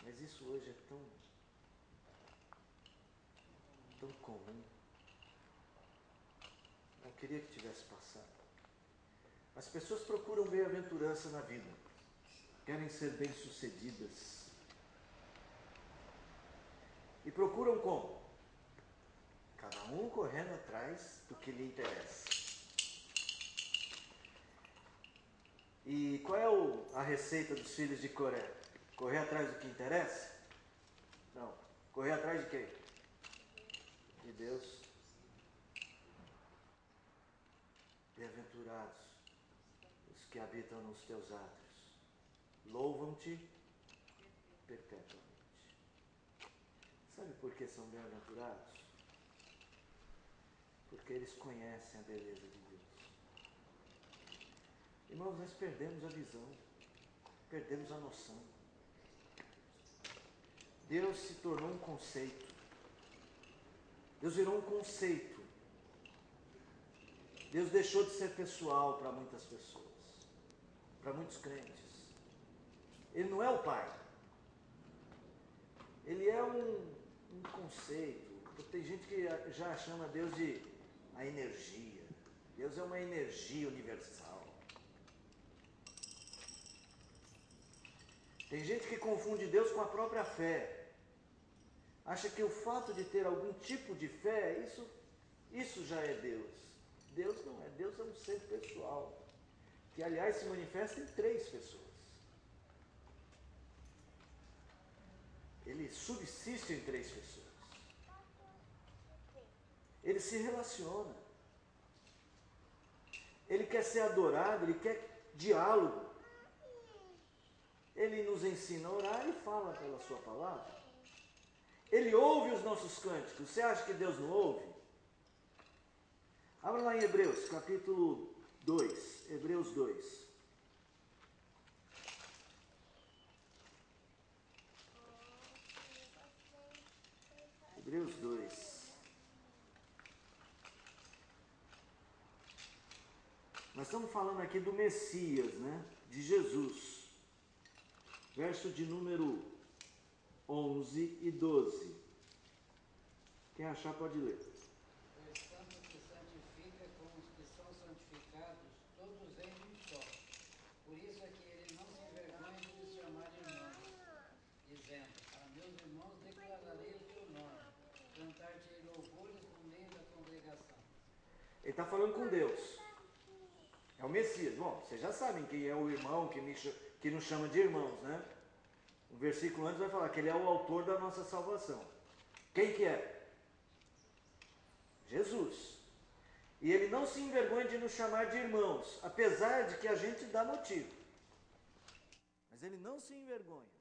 S1: Mas isso hoje é tão comum. Eu queria que tivesse passado. As pessoas procuram bem-aventurança na vida, querem ser bem-sucedidas. E procuram como? Cada um correndo atrás do que lhe interessa. E qual é a receita dos filhos de Coré? Correr atrás do que interessa? Não. Correr atrás de quem? De Deus. Bem-aventurados os que habitam nos teus átrios. Louvam-te perpetuamente. Sabe por que são bem-aventurados? Porque eles conhecem a beleza de Deus. Irmãos, nós perdemos a visão, perdemos a noção. Deus se tornou um conceito. Deus virou um conceito. Deus deixou de ser pessoal para muitas pessoas, para muitos crentes. Ele não é o Pai. Ele é um conceito. Tem gente que já chama Deus de a energia. Deus é uma energia universal. Tem gente que confunde Deus com a própria fé. Acha que o fato de ter algum tipo de fé, isso já é Deus. Deus não é. Deus é um ser pessoal, que aliás se manifesta em 3 pessoas. Ele subsiste em 3 pessoas. Ele se relaciona. Ele quer ser adorado, ele quer diálogo. Ele nos ensina a orar e fala pela sua palavra. Ele ouve os nossos cânticos. Você acha que Deus não ouve? Abra lá em Hebreus, capítulo 2. Hebreus 2. Hebreus 2. Nós estamos falando aqui do Messias, né? De Jesus. Verso de número 11 e 12. Quem achar pode ler.
S4: Pois tanto se santifica como os que são santificados, todos em um só. Por isso é que ele não se envergonha de lhes chamar irmãos, dizendo: a meus irmãos declararei o teu nome, cantar-te-ei louvores no meio da congregação.
S1: Ele está falando com Deus. É o Messias. Bom, vocês já sabem quem é o irmão que nos chama de irmãos, né? O versículo antes vai falar que ele é o autor da nossa salvação. Quem que é? Jesus. E ele não se envergonha de nos chamar de irmãos, apesar de que a gente dá motivo. Mas ele não se envergonha.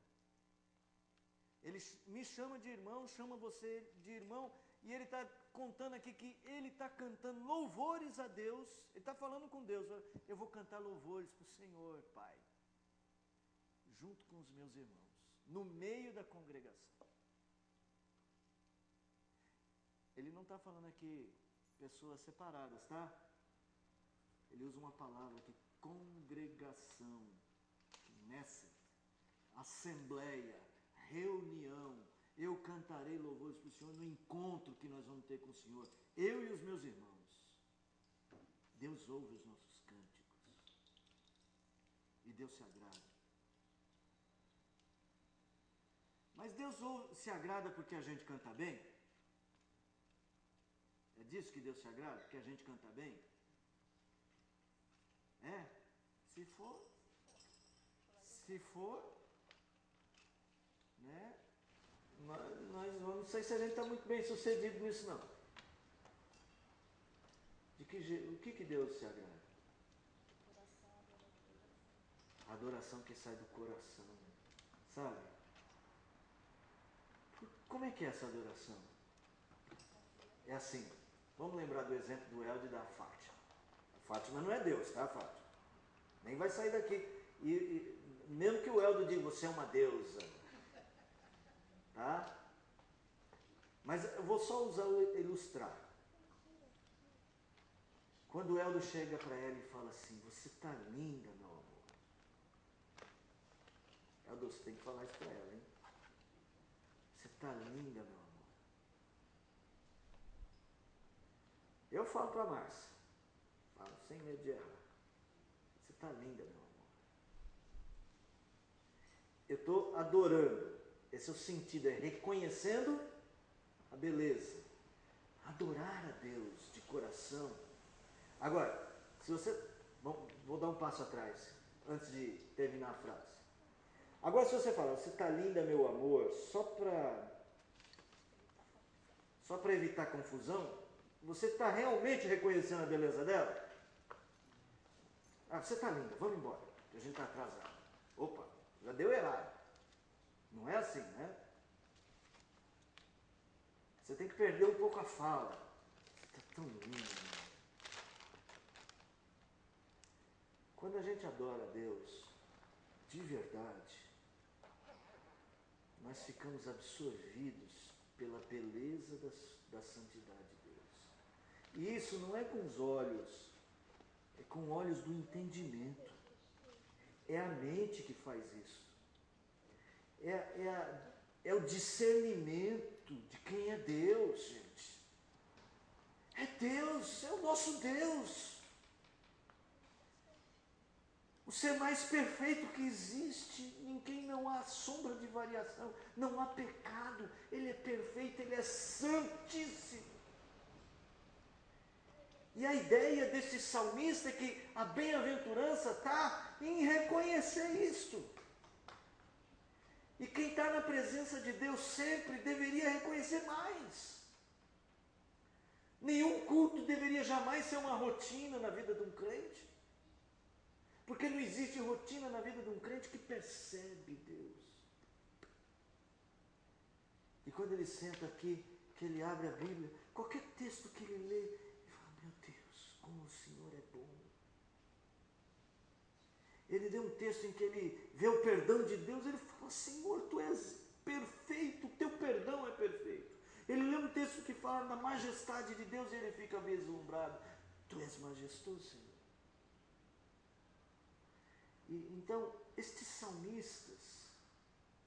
S1: Ele me chama de irmão, chama você de irmão, e ele está contando aqui que ele está cantando louvores a Deus. Ele está falando com Deus. Eu vou cantar louvores para o Senhor, Pai, junto com os meus irmãos, no meio da congregação. Ele não está falando aqui pessoas separadas, tá? Ele usa uma palavra aqui, congregação, nessa, assembleia, reunião. Eu cantarei louvores para o Senhor no encontro que nós vamos ter com o Senhor, eu e os meus irmãos. Deus ouve os nossos cânticos e Deus se agrada. Mas Deus se agrada porque a gente canta bem? É disso que Deus se agrada? Porque a gente canta bem? É? Se for, né? Nós não sei se a gente está muito bem sucedido nisso não. O que Deus se agrada? A adoração que sai do coração, sabe? Como é que é essa adoração? É assim, vamos lembrar do exemplo do Hélio e da Fátima. A Fátima não é Deus, tá, Fátima? Nem vai sair daqui. mesmo que o Eldo diga, você é uma deusa, tá? Mas eu vou só ilustrar. Quando o Eldo chega para ela e fala assim, você está linda, meu amor. Eldo, você tem que falar isso para ela, hein? Você está linda, meu amor. Eu falo para a Márcia, falo sem medo de errar. Você está linda, meu amor. Eu estou adorando. Esse é o sentido, é reconhecendo a beleza. Adorar a Deus de coração. Agora, se você... Vou dar um passo atrás, antes de terminar a frase. Agora, se você fala, você está linda, meu amor, só para evitar confusão, você está realmente reconhecendo a beleza dela? Ah, você está linda, vamos embora, que a gente está atrasado. Opa, já deu errado. Não é assim, né? Você tem que perder um pouco a fala. Você está tão linda, né? Quando a gente adora a Deus, de verdade, nós ficamos absorvidos pela beleza da santidade de Deus. E isso não é com os olhos, é com olhos do entendimento. É a mente que faz isso. É o discernimento de quem é Deus, gente. É Deus, é o nosso Deus. O ser mais perfeito que existe, em quem não há sombra de variação, não há pecado, Ele é perfeito, Ele é santíssimo. E a ideia desse salmista é que a bem-aventurança está em reconhecer isto. E quem está na presença de Deus sempre deveria reconhecer mais. Nenhum culto deveria jamais ser uma rotina na vida de um crente. Porque não existe rotina na vida de um crente que percebe Deus. E quando ele senta aqui, que ele abre a Bíblia, qualquer texto que ele lê, ele fala, meu Deus, como o Senhor é bom. Ele lê um texto em que ele vê o perdão de Deus, ele fala, Senhor, Tu és perfeito, o Teu perdão é perfeito. Ele lê um texto que fala da majestade de Deus e ele fica vislumbrado. Tu és majestoso, Senhor. Então, estes salmistas,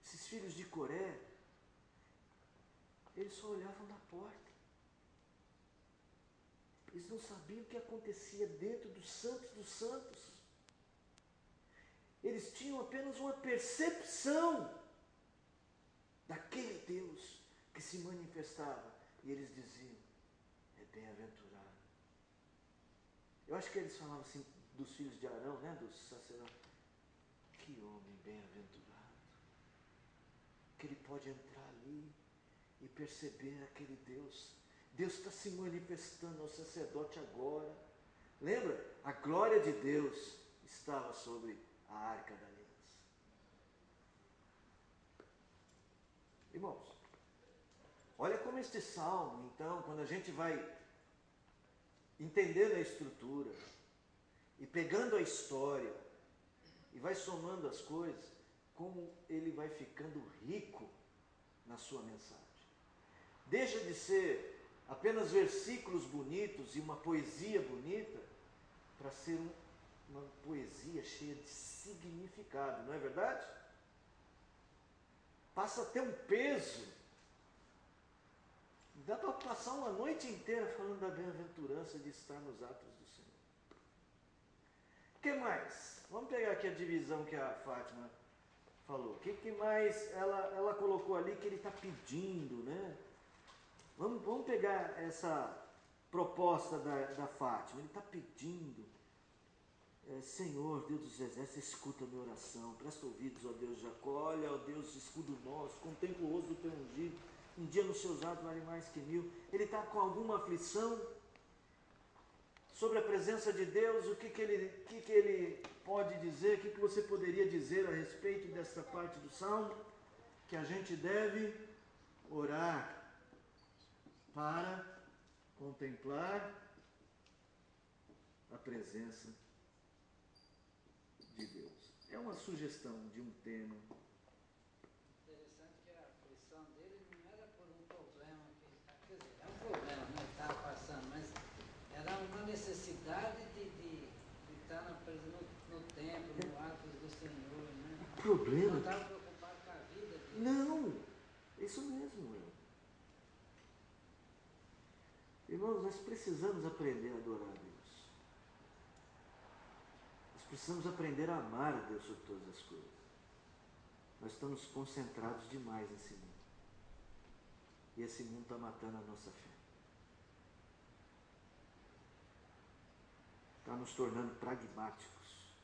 S1: esses filhos de Coré, eles só olhavam da porta. Eles não sabiam o que acontecia dentro dos santos. Eles tinham apenas uma percepção daquele Deus que se manifestava. E eles diziam, é bem-aventurado. Eu acho que eles falavam assim, dos filhos de Arão, né, dos sacerdotes. Que homem bem-aventurado, que ele pode entrar ali e perceber aquele Deus. Deus está se manifestando ao sacerdote agora. Lembra? A glória de Deus estava sobre a arca da aliança. Irmãos, olha como este salmo, então, quando a gente vai entendendo a estrutura e pegando a história e vai somando as coisas, como ele vai ficando rico na sua mensagem. Deixa de ser apenas versículos bonitos e uma poesia bonita para ser uma poesia cheia de significado, não é verdade? Passa a ter um peso. Dá para passar uma noite inteira falando da bem-aventurança de estar nos atos do Senhor. O que mais? Vamos pegar aqui a divisão que a Fátima falou. O que mais ela colocou ali que ele está pedindo, né? Vamos pegar essa proposta da Fátima. Ele está pedindo, Senhor, Deus dos exércitos, escuta a minha oração, presta ouvidos, ó Deus de Jacó, olha, ó Deus, escudo nosso, contempla o rosto do teu ungido, um dia nos seus atos vale mais que 1000. Ele está com alguma aflição sobre a presença de Deus. O que ele pode dizer? O que você poderia dizer a respeito dessa parte do Salmo? Que a gente deve orar para contemplar a presença de Deus. é uma sugestão de um tema.
S4: Interessante que a aflição dele não era por um problema, quer dizer, é um problema, né, que estava passando, mas era uma necessidade de estar no templo, no ato do Senhor, né?
S1: O problema...
S4: Não estava preocupado com a vida dele.
S1: Não, isso mesmo. Irmãos, nós precisamos aprender a adorar a Deus. Nós precisamos aprender a amar a Deus sobre todas as coisas. Nós estamos concentrados demais nesse mundo. E esse mundo está matando a nossa fé. Está nos tornando pragmáticos.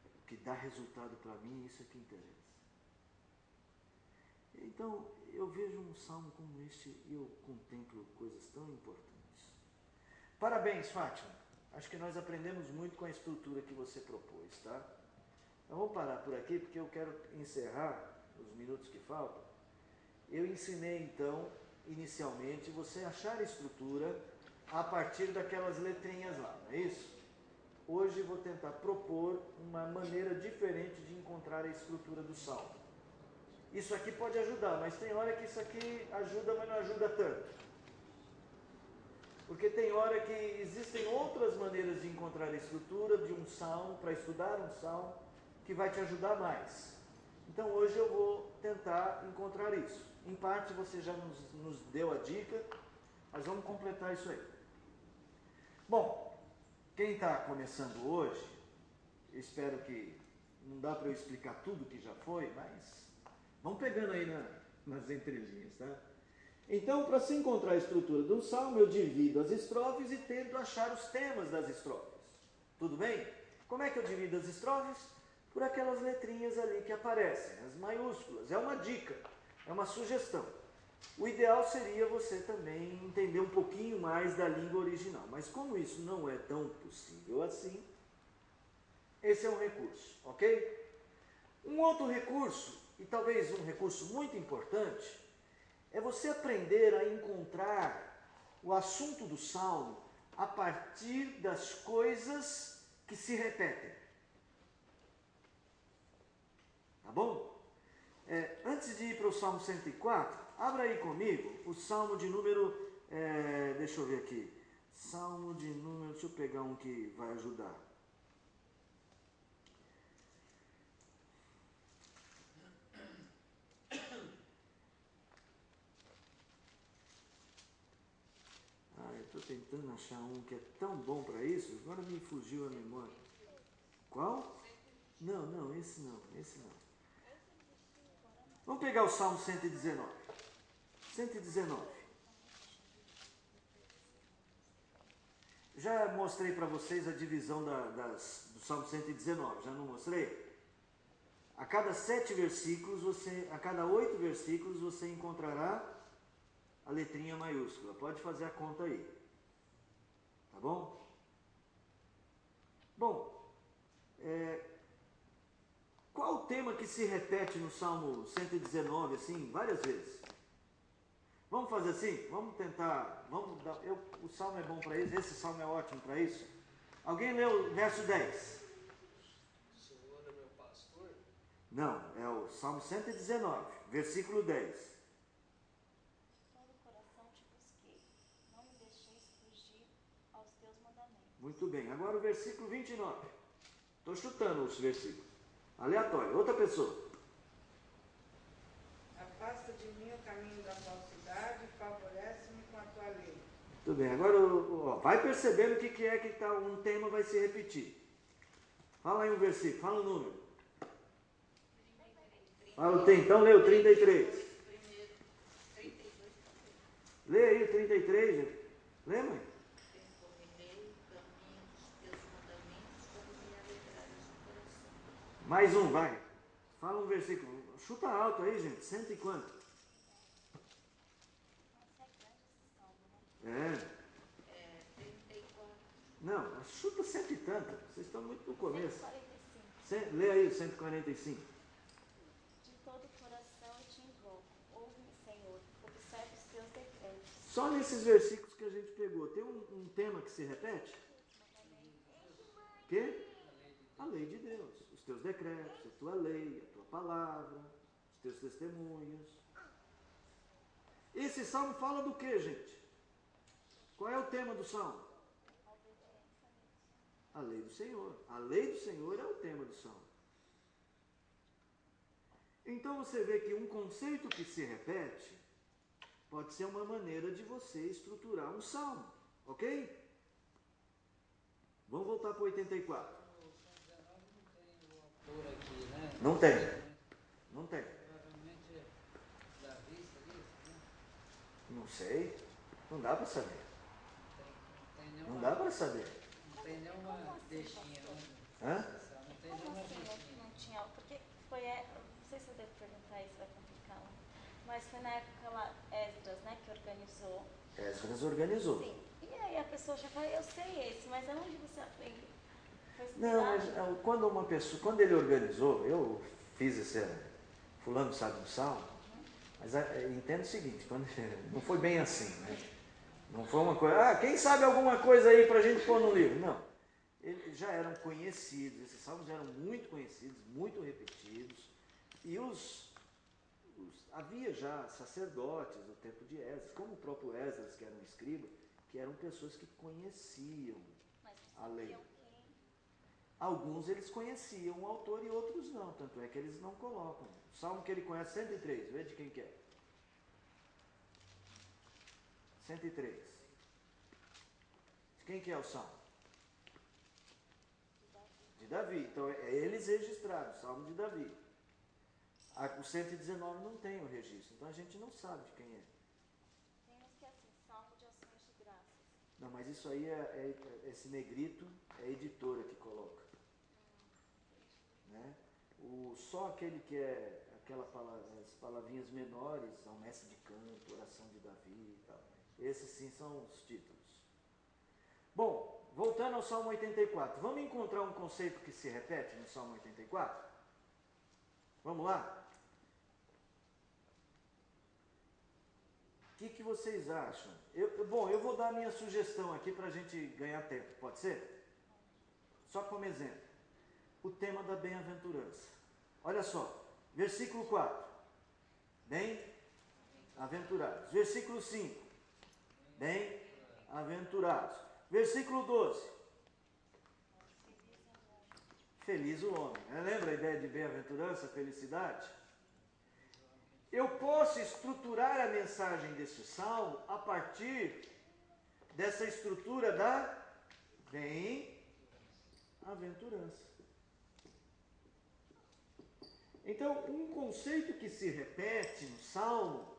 S1: O que dá resultado para mim, isso é que interessa. Então, eu vejo um salmo como este e eu contemplo coisas tão importantes. Parabéns, Fátima. Acho que nós aprendemos muito com a estrutura que você propôs, tá? Então, vamos parar por aqui, porque eu quero encerrar os minutos que faltam. Eu ensinei, então, inicialmente, você achar a estrutura a partir daquelas letrinhas lá, não é isso? Hoje vou tentar propor uma maneira diferente de encontrar a estrutura do salmo. Isso aqui pode ajudar, mas tem hora que isso aqui ajuda, mas não ajuda tanto. Porque tem hora que existem outras maneiras de encontrar a estrutura de um salmo, para estudar um salmo, que vai te ajudar mais. Então hoje eu vou tentar encontrar isso. Em parte você já nos deu a dica, mas vamos completar isso aí. Bom, quem está começando hoje, eu espero que não dá para eu explicar tudo que já foi, mas vamos pegando aí nas entrelinhas, tá? Então, para se encontrar a estrutura de um salmo, eu divido as estrofes e tento achar os temas das estrofes. Tudo bem? Como é que eu divido as estrofes? Por aquelas letrinhas ali que aparecem, as maiúsculas. É uma dica, é uma sugestão. O ideal seria você também entender um pouquinho mais da língua original. Mas como isso não é tão possível assim, esse é um recurso, ok? Um outro recurso, e talvez um recurso muito importante, é você aprender a encontrar o assunto do salmo a partir das coisas que se repetem. Tá bom? Antes de ir para o Salmo 104, abra aí comigo o Salmo de número... deixa eu ver aqui. Salmo de número... Deixa eu pegar um que vai ajudar. Estou tentando achar um que é tão bom para isso, agora me fugiu a memória. Qual? Não, esse não. Vamos pegar o Salmo 119. 119. Já mostrei para vocês a divisão do Salmo 119, já não mostrei? A cada 7 versículos, a cada 8 versículos, você encontrará a letrinha maiúscula. Pode fazer a conta aí. Tá bom? Bom, qual o tema que se repete no Salmo 119, assim, várias vezes? Vamos fazer assim? Vamos tentar, o Salmo é bom para isso, esse Salmo é ótimo para isso. Alguém leu o verso 10?
S3: O Senhor é meu pastor?
S1: Não, é o Salmo 119, versículo 10.
S2: Todo o coração te busquei, não me deixeis fugir aos teus mandamentos.
S1: Muito bem, agora o versículo 29. Estou chutando os versículos. Aleatório, outra pessoa.
S6: Afasta de mim o caminho da falsidade e favorece-me com a tua lei.
S1: Tudo bem, agora vai percebendo o que é que um tema vai se repetir. Fala aí um versículo, fala o número. Fala o tempo, então lê o 33. Lê aí o 33, gente. Lê, mãe? Mais um, vai. Fala um versículo. Chuta alto aí, gente. 100 e quanto? É.
S2: 34.
S1: Não, chuta 100 e tanto. Vocês estão muito no começo.
S2: 145.
S1: Lê aí o 145.
S2: De todo o coração eu te invoco. Ouve-me, Senhor. Observe os teus decretos.
S1: Só nesses versículos que a gente pegou, tem um tema que se repete? Quê? A lei de Deus, os teus decretos, a tua lei, a tua palavra, os teus testemunhos. Esse salmo fala do que, gente? Qual é o tema do salmo? A lei do Senhor. A lei do Senhor é o tema do salmo. Então você vê que um conceito que se repete pode ser uma maneira de você estruturar um salmo, ok? Vamos voltar para o 84.
S4: O 119 não tem o autor aqui, né?
S1: Não tem. Não tem.
S4: Provavelmente é Davi, seria isso, né?
S1: Não sei. Não dá para saber.
S4: Não tem
S1: Não
S4: nenhuma,
S1: dá para saber.
S4: não tem nenhuma deixinha, né?
S1: Hã?
S4: Não tem
S2: Como
S4: nenhuma
S2: assim
S4: deixinha.
S2: não tinha? Porque foi, não sei se eu devo perguntar isso, vai complicar, mas foi na época lá, Esdras, né, que organizou.
S1: Esdras organizou.
S2: Sim. E aí a pessoa já fala, eu sei esse, mas aonde você aprende? Foi
S1: Não,
S2: estudado?
S1: mas quando uma pessoa, quando ele organizou, eu fiz esse fulano sabe do salmo, mas entendo o seguinte, quando, não foi bem assim, né? Não foi uma coisa, quem sabe alguma coisa aí para a gente pôr no livro? Não. Eles já eram conhecidos, esses salmos eram muito conhecidos, muito repetidos, e havia já sacerdotes no tempo de Esdras, como o próprio Esdras, que era um escriba, que eram pessoas que conheciam
S2: Mas
S1: a
S2: não
S1: lei.
S2: sabiam quem.
S1: Alguns eles conheciam o autor e outros não, tanto é que eles não colocam. O salmo que ele conhece, 103, vê de quem que é. 103. De quem que é o salmo? De Davi. Então é eles registrados, salmo de Davi. O 119 não tem o registro, então a gente não sabe de quem é.
S2: Tem uns que é assim, salmo de ações de graças.
S1: Não, mas isso aí esse negrito é a editora que coloca. Né? Só aquele que é as palavrinhas menores, são mestre de canto, oração de Davi e tal. Esses sim são os títulos. Bom, voltando ao Salmo 84, vamos encontrar um conceito que se repete no Salmo 84? Vamos lá? O que vocês acham? Eu vou dar a minha sugestão aqui para a gente ganhar tempo, pode ser? Só como exemplo. O tema da bem-aventurança. Olha só, versículo 4. Bem-aventurados. Versículo 5. Bem-aventurados. Versículo 12. Feliz o homem. Lembra a ideia de bem-aventurança, felicidade? Eu posso estruturar a mensagem desse salmo a partir dessa estrutura da bem-aventurança. Então, um conceito que se repete no salmo,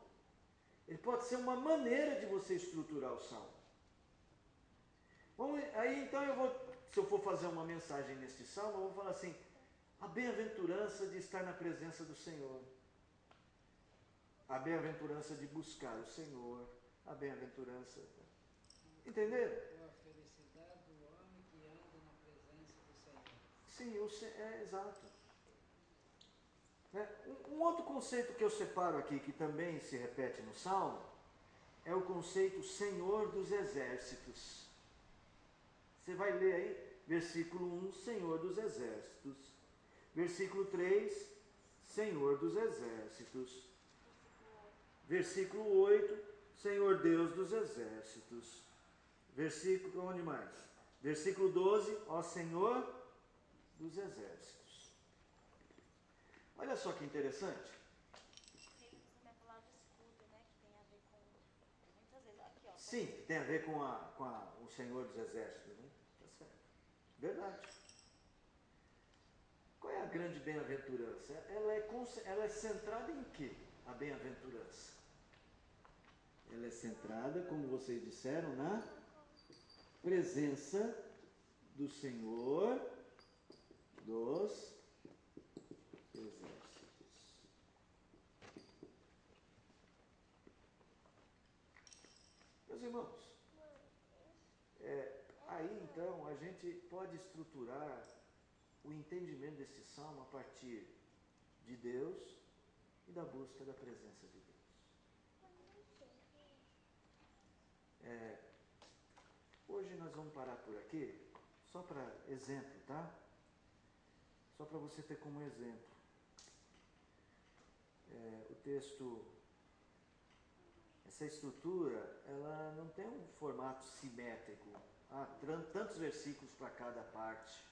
S1: ele pode ser uma maneira de você estruturar o salmo. Aí então se eu for fazer uma mensagem neste salmo, eu vou falar assim, a bem-aventurança de estar na presença do Senhor. A bem-aventurança de buscar o Senhor, a bem-aventurança. Entenderam?
S4: Ou a felicidade do homem que anda na presença do Senhor.
S1: Sim, exato. Um outro conceito que eu separo aqui, que também se repete no Salmo, é o conceito Senhor dos Exércitos. Você vai ler aí, versículo 1, Senhor dos Exércitos. Versículo 3, Senhor dos Exércitos. Versículo 8, Senhor Deus dos Exércitos. Versículo, onde mais? Versículo 12, ó Senhor dos Exércitos. Olha só que interessante.
S2: Ele usa a palavra escudo, né, que tem a ver com, muitas vezes, aqui ó.
S1: Sim, tem a ver com o Senhor dos Exércitos, né? Tá certo. Verdade. Qual é a grande bem-aventurança? Ela é centrada em quê? A bem-aventurança. Ela é centrada, como vocês disseram, na presença do Senhor dos Exércitos. Meus irmãos, aí então a gente pode estruturar o entendimento desse salmo a partir de Deus e da busca da presença de Deus. Hoje nós vamos parar por aqui, só para exemplo, tá? Só para você ter como exemplo. O texto, essa estrutura, ela não tem um formato simétrico. Tantos versículos para cada parte.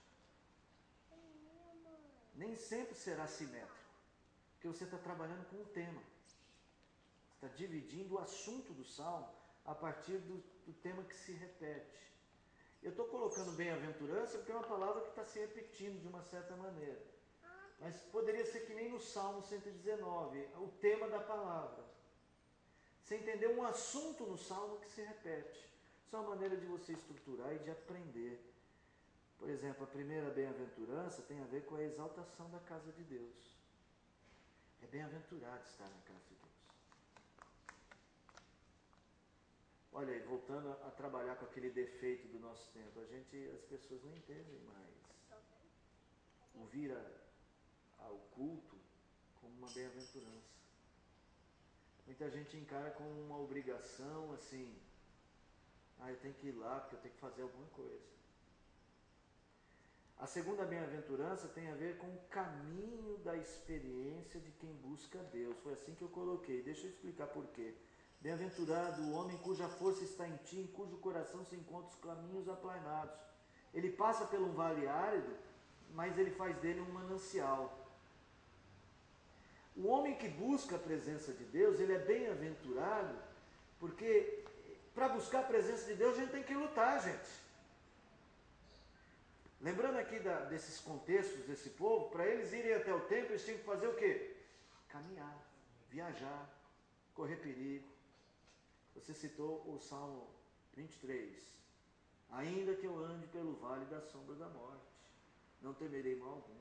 S1: Nem sempre será simétrico, porque você está trabalhando com um tema. Você está dividindo o assunto do Salmo a partir do tema que se repete. Eu estou colocando bem-aventurança porque é uma palavra que está se repetindo de uma certa maneira. Mas poderia ser que nem no Salmo 119, o tema da palavra. Você entendeu um assunto no Salmo que se repete. Isso é uma maneira de você estruturar e de aprender. Por exemplo, a primeira bem-aventurança tem a ver com a exaltação da casa de Deus. É bem-aventurado estar na casa de Deus. Olha aí, voltando a trabalhar com aquele defeito do nosso tempo, as pessoas não entendem mais o vir ao culto como uma bem-aventurança. Muita gente encara como uma obrigação, assim, eu tenho que ir lá porque eu tenho que fazer alguma coisa. A segunda bem-aventurança tem a ver com o caminho da experiência de quem busca Deus. Foi assim que eu coloquei. Deixa eu explicar por quê. Bem-aventurado o homem cuja força está em ti, em cujo coração se encontram os caminhos aplanados. Ele passa por um vale árido, mas ele faz dele um manancial. O homem que busca a presença de Deus, ele é bem-aventurado, porque para buscar a presença de Deus a gente tem que lutar, gente. Lembrando aqui desses contextos desse povo, para eles irem até o templo, eles tinham que fazer o quê? Caminhar, viajar, correr perigo. Você citou o Salmo 23. Ainda que eu ande pelo vale da sombra da morte, não temerei mal algum.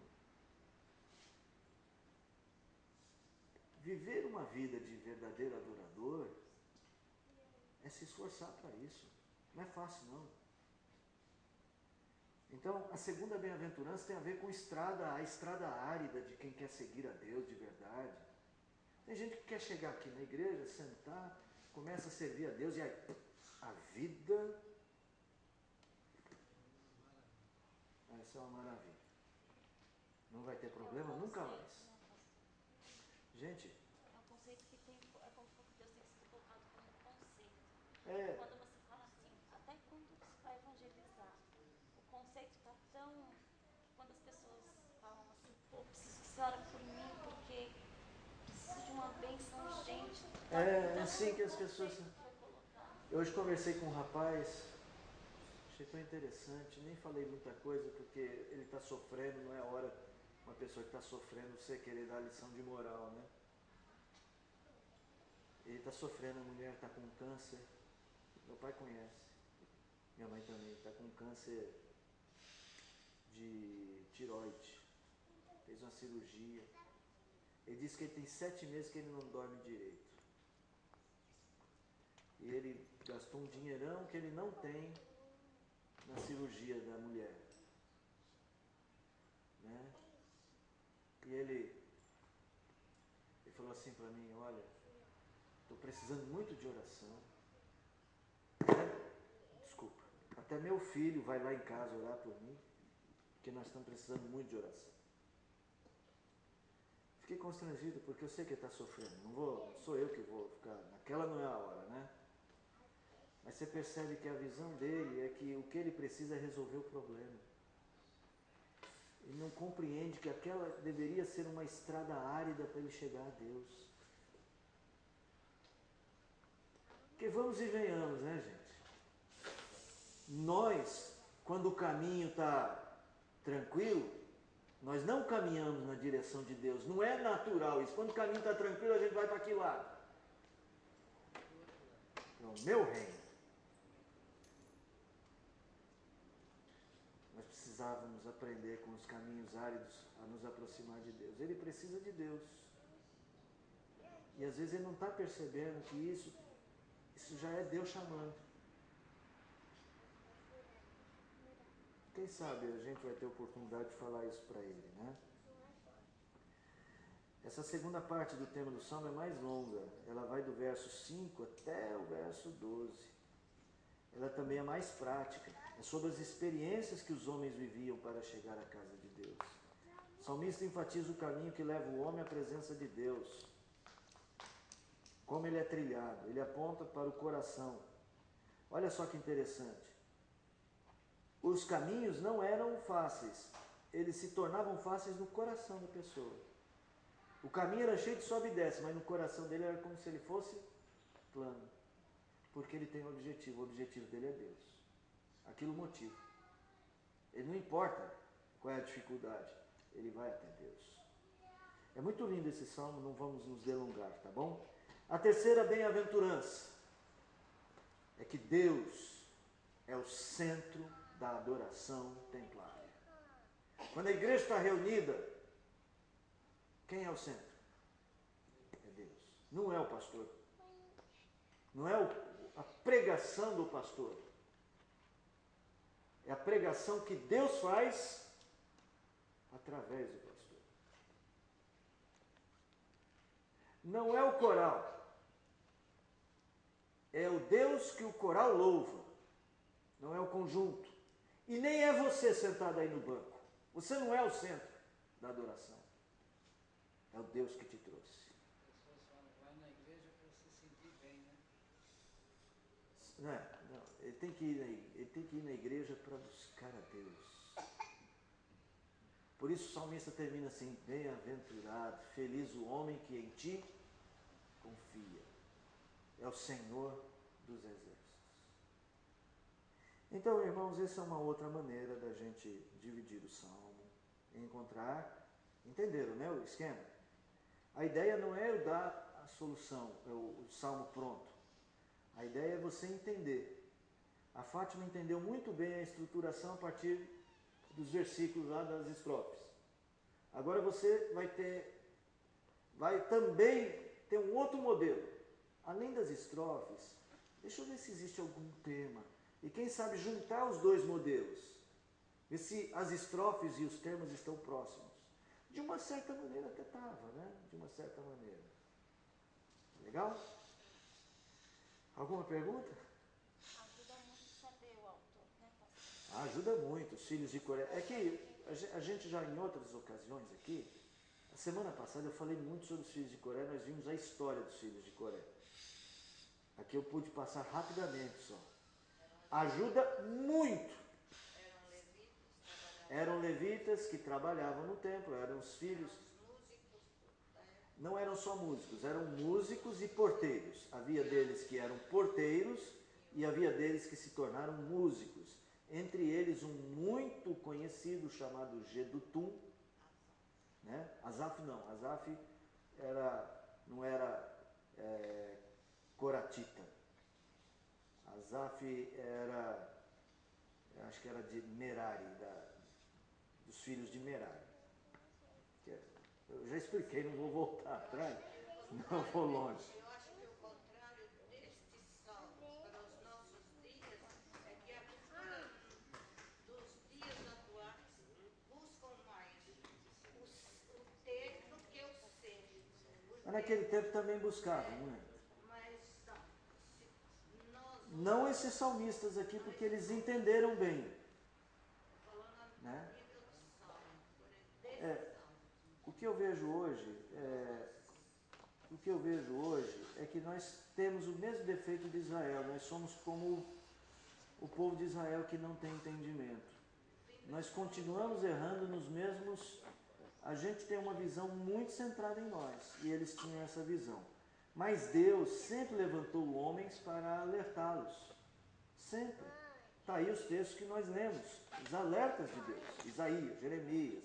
S1: Viver uma vida de verdadeiro adorador é se esforçar para isso. Não é fácil, não. Então, a segunda bem-aventurança tem a ver com a estrada árida de quem quer seguir a Deus de verdade. Tem gente que quer chegar aqui na igreja, sentar, começa a servir a Deus e aí a vida... Essa é uma maravilha. Não vai ter problema nunca mais. Gente...
S2: É um conceito que tem, como Deus tem que ser colocado como conceito. Quando você fala assim, até quando você vai evangelizar, o conceito está tão... Quando as pessoas falam assim, preciso que você ore por mim, porque preciso de uma bênção urgente.
S1: É assim que as pessoas... Eu hoje conversei com um rapaz, achei tão interessante, nem falei muita coisa, porque ele está sofrendo, não é a hora uma pessoa que está sofrendo você querer dar lição de moral, né? Ele está sofrendo, a mulher está com câncer, meu pai conhece, minha mãe também, está com câncer de tireoide, fez uma cirurgia. Ele disse que ele tem 7 meses que ele não dorme direito. E ele gastou um dinheirão que ele não tem na cirurgia da mulher. Né? E ele falou assim para mim, olha, estou precisando muito de oração. Desculpa. Até meu filho vai lá em casa orar por mim, porque nós estamos precisando muito de oração. Fiquei constrangido porque eu sei que ele está sofrendo. Não sou eu que vou ficar. Naquela não é a hora, né? Mas você percebe que a visão dele é que o que ele precisa é resolver o problema. Ele não compreende que aquela deveria ser uma estrada árida para ele chegar a Deus. Porque vamos e venhamos, né, gente? Nós, quando o caminho está tranquilo, nós não caminhamos na direção de Deus. Não é natural isso. Quando o caminho está tranquilo, a gente vai para que lado? Para o meu reino. Nós precisávamos aprender com os caminhos áridos a nos aproximar de Deus. Ele precisa de Deus. E às vezes ele não está percebendo que isso já é Deus chamando. Quem sabe a gente vai ter oportunidade de falar isso para ele, né? Essa segunda parte do tema do Salmo é mais longa. Ela vai do verso 5 até o verso 12. Ela também é mais prática. É sobre as experiências que os homens viviam para chegar à casa de Deus. O salmista enfatiza o caminho que leva o homem à presença de Deus. Como ele é trilhado, ele aponta para o coração. Olha só que interessante. Os caminhos não eram fáceis, eles se tornavam fáceis no coração da pessoa. O caminho era cheio de sobe e desce, mas no coração dele era como se ele fosse plano. Porque ele tem um objetivo, o objetivo dele é Deus. Aquilo motiva. Ele não importa qual é a dificuldade, ele vai até Deus. É muito lindo esse salmo, não vamos nos delongar, tá bom? A terceira bem-aventurança é que Deus é o centro da adoração templária. Quando a igreja está reunida, quem é o centro? É Deus. Não é o pastor. Não é a pregação do pastor. É a pregação que Deus faz através do pastor. Não é o coral. É o Deus que o coral louva. Não é o conjunto. E nem é você sentado aí no banco. Você não é o centro da adoração. É o Deus que te trouxe.
S4: As pessoas falam, vai na igreja para se sentir bem, né?
S1: Não, ele tem que ir na igreja para buscar a Deus. Por isso o salmista termina assim: bem-aventurado, feliz o homem que em ti confia. É o Senhor dos exércitos. Então, irmãos, essa é uma outra maneira da gente dividir o salmo e entenderam, né, o esquema? A ideia não é eu dar a solução, o salmo pronto. A ideia é você entender. A Fátima entendeu muito bem a estruturação a partir dos versículos lá das estrofes. Agora você vai também ter um outro modelo. Além das estrofes, deixa eu ver se existe algum tema. E quem sabe juntar os dois modelos. Ver se as estrofes e os temas estão próximos. De uma certa maneira até estava, né? De uma certa maneira. Legal? Alguma pergunta?
S2: Ajuda muito saber o autor, né, pastor?
S1: Ajuda muito, os filhos de Coré. É que a gente já em outras ocasiões aqui, a semana passada eu falei muito sobre os filhos de Coré, nós vimos a história dos filhos de Coré. Aqui eu pude passar rapidamente só. Ajuda muito. Eram levitas que trabalhavam no templo, eram os filhos. Não eram só músicos, eram músicos e porteiros. Havia deles que eram porteiros e havia deles que se tornaram músicos. Entre eles um muito conhecido chamado Jedutum. Né? Asaf não, Asaf não era coratita. Asaf era, acho que era de Merari, dos filhos de Merari. Eu já expliquei, não vou voltar atrás, não vou longe.
S6: Eu acho que o contrário destes salmos para os nossos dias é que a cultura dos dias atuais buscam mais o ter do que o ser.
S1: Mas naquele tempo também buscavam, não é?
S6: Mas se nós
S1: Não esses salmistas aqui, porque eles entenderam bem.
S6: falando a
S1: Né?
S6: nível de salmo, desse salmo.
S1: O que eu vejo hoje é que nós temos o mesmo defeito de Israel. Nós somos como o povo de Israel que não tem entendimento. Nós continuamos errando nos mesmos. A gente tem uma visão muito centrada em nós e eles tinham essa visão. Mas Deus sempre levantou homens para alertá-los. Sempre. Está aí os textos que nós lemos, os alertas de Deus. Isaías, Jeremias,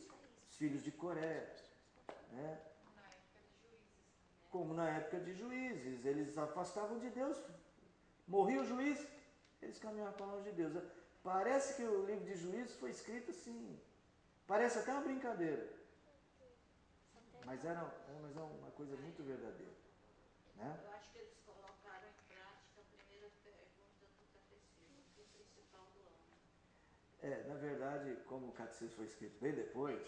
S1: os filhos de Coré. Né? Como na época de Juízes, eles afastavam de Deus. Morria o juiz, eles caminhavam para longe de Deus. Parece que o livro de Juízes foi escrito assim, parece até uma brincadeira, mas é uma coisa muito verdadeira. Né?
S6: Eu acho que eles colocaram em prática a primeira pergunta do catecismo, que é o principal do homem.
S1: Na verdade, como o catecismo foi escrito bem depois,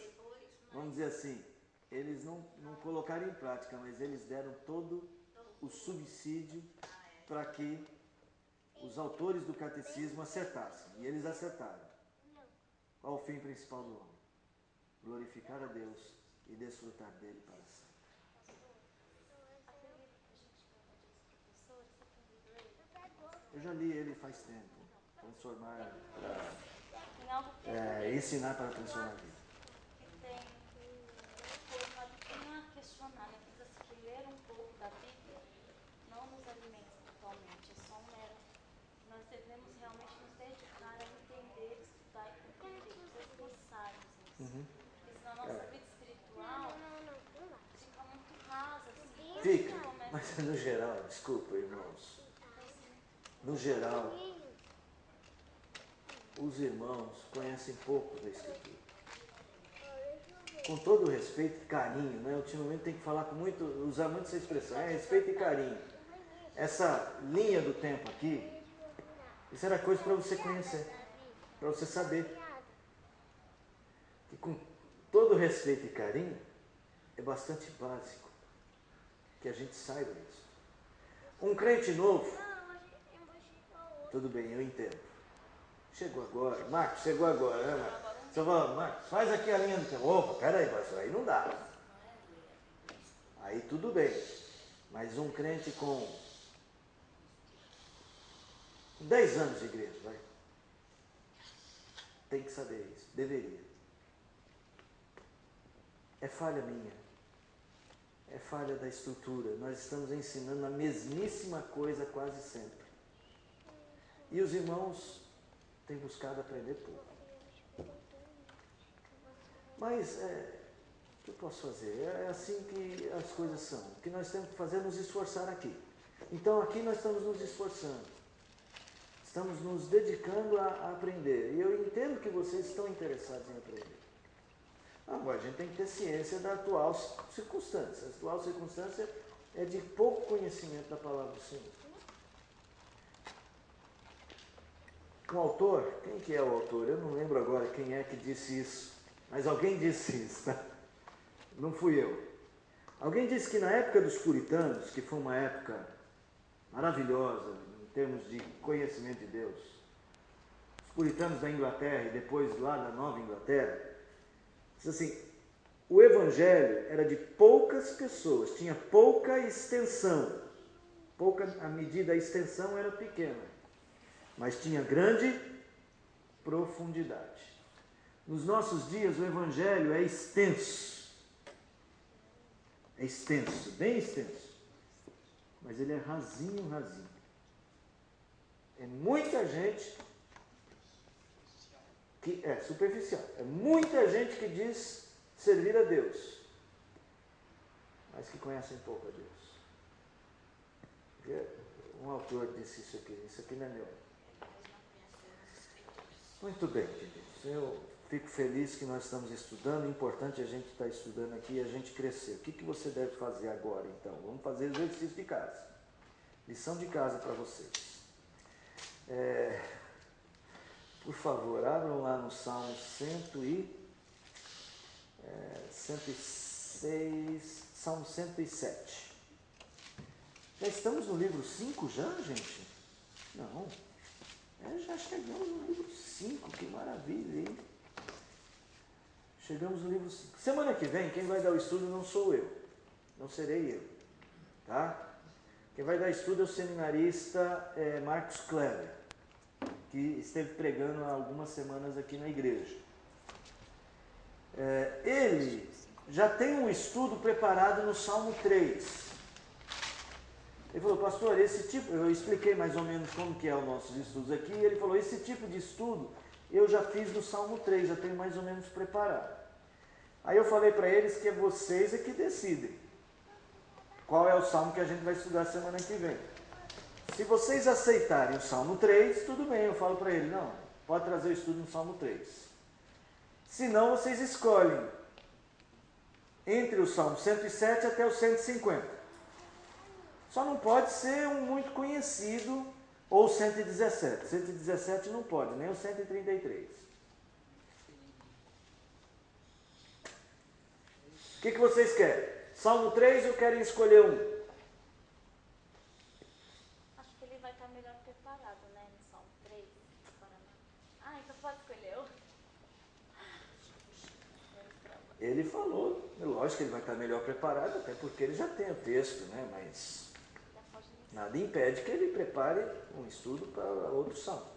S1: vamos dizer assim, eles não colocaram em prática, mas eles deram todo o subsídio para que os autores do catecismo acertassem. E eles acertaram. Qual o fim principal do homem? glorificar a Deus e desfrutar dele para sempre.
S2: Aquele livro que a gente canta de professores, você tem lido ele?
S1: Eu já li ele faz tempo. Transformar
S2: Tem algo que
S1: ensinar para transformar a vida.
S2: tem colocado quem a questionar, né? Pensa-se que ler um pouco da Bíblia não nos alimenta espiritualmente, é só um mero. Nós devemos realmente nos dedicar a entender, estudar e compreender, nos esforçarmos nisso. Porque senão a nossa vida espiritual fica muito rasa, assim.
S1: Fica, mas no geral, desculpa, irmãos, no geral, os irmãos conhecem pouco da Escritura. Com todo o respeito e carinho, né? Ultimamente tem que falar com muito, usar muito essa expressão, respeito e carinho. Essa linha do tempo aqui, isso era coisa para você conhecer, para você saber. Que com todo respeito e carinho, é bastante básico que a gente saiba isso. Um crente novo, tudo bem, eu entendo. Chegou agora, Marcos, chegou agora, né, Marcos? Você fala, Marcos, faz aqui a linha do tempo. Opa, peraí, mas aí não dá. Aí tudo bem. Mas um crente com 10 anos de igreja, vai. Tem que saber isso, deveria. É falha minha. É falha da estrutura. Nós estamos ensinando a mesmíssima coisa quase sempre. E os irmãos têm buscado aprender pouco. Mas o que eu posso fazer? É assim que as coisas são. O que nós temos que fazer é nos esforçar aqui. Então aqui nós estamos nos esforçando. Estamos nos dedicando a aprender. E eu entendo que vocês estão interessados em aprender. Agora, a gente tem que ter ciência da atual circunstância. A atual circunstância é de pouco conhecimento da palavra do Senhor. Um autor, quem que é o autor? Eu não lembro agora quem é que disse isso, mas alguém disse isso, tá? Não fui eu. Alguém disse que na época dos puritanos, que foi uma época maravilhosa em termos de conhecimento de Deus, os puritanos da Inglaterra e depois lá da Nova Inglaterra, diz assim, o evangelho era de poucas pessoas, tinha pouca extensão, a medida, a extensão era pequena, mas tinha grande profundidade. Nos nossos dias o evangelho é extenso, bem extenso, mas ele é rasinho. É muita gente que é superficial, é muita gente que diz servir a Deus, mas que conhecem pouco a Deus. Um autor disse isso aqui não é meu. Muito bem, queridos. Eu fico feliz que nós estamos estudando. É importante a gente estar estudando aqui e a gente crescer. O que você deve fazer agora, então? Vamos fazer exercício de casa. Lição de casa para vocês. Por favor, abram lá no Salmo 106, Salmo 107. Já estamos no livro 5 já, gente? Não. Já chegamos no livro 5, que maravilha, hein? Chegamos no livro 5. Semana que vem, quem vai dar o estudo não sou eu, não serei eu, tá? Quem vai dar estudo é o seminarista Marcos Kleber, que esteve pregando há algumas semanas aqui na igreja. Ele já tem um estudo preparado no Salmo 3. Ele falou, pastor, esse tipo, eu expliquei mais ou menos como que é os nossos estudos aqui, e ele falou, esse tipo de estudo eu já fiz no Salmo 3, já tenho mais ou menos preparado. Aí eu falei para eles que é vocês que decidem qual é o Salmo que a gente vai estudar semana que vem. Se vocês aceitarem o Salmo 3, tudo bem, eu falo para ele, não, pode trazer o estudo no Salmo 3. Se não, vocês escolhem entre o Salmo 107 até o 150. Só não pode ser um muito conhecido ou 117. 117 não pode, nem o 133. O que vocês querem? Salmo 3 ou querem escolher um?
S2: Acho que ele vai estar melhor preparado, né? No Salmo 3. Então pode escolher eu.
S1: Ele falou, lógico que ele vai estar melhor preparado, até porque ele já tem o texto, né? Mas nada impede que ele prepare um estudo para outro salmo.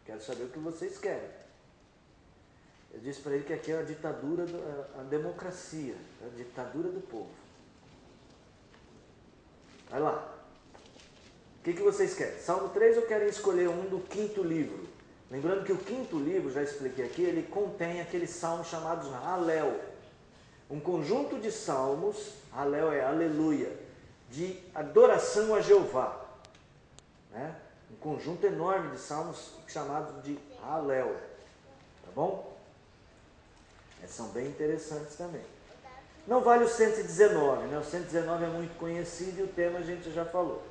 S1: Quero saber o que vocês querem. Eu disse para ele que aqui é a ditadura, a democracia, a ditadura do povo. Vai lá. O que vocês querem? Salmo 3 ou querem escolher um do 5º livro? Lembrando que o 5º livro, já expliquei aqui, ele contém aqueles salmos chamados Halel. Um conjunto de salmos, Halel é aleluia, de adoração a Jeová. Né? Um conjunto enorme de salmos chamados de Halel. Tá bom? São bem interessantes também. Não vale o 119, né? O 119 é muito conhecido e o tema a gente já falou.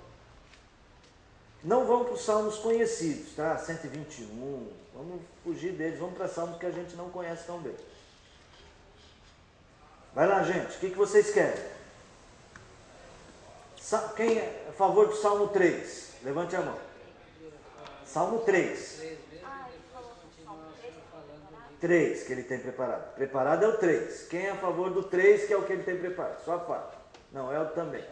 S1: Não vamos para os salmos conhecidos, tá? 121, vamos fugir deles, vamos para salmos que a gente não conhece tão bem. Vai lá, gente, o que vocês querem? Quem é a favor do Salmo 3? Levante a mão. Salmo 3. 3 que ele tem preparado. Preparado é o 3. Quem é a favor do 3, que é o que ele tem preparado? Só a Fábio. Não, é o também.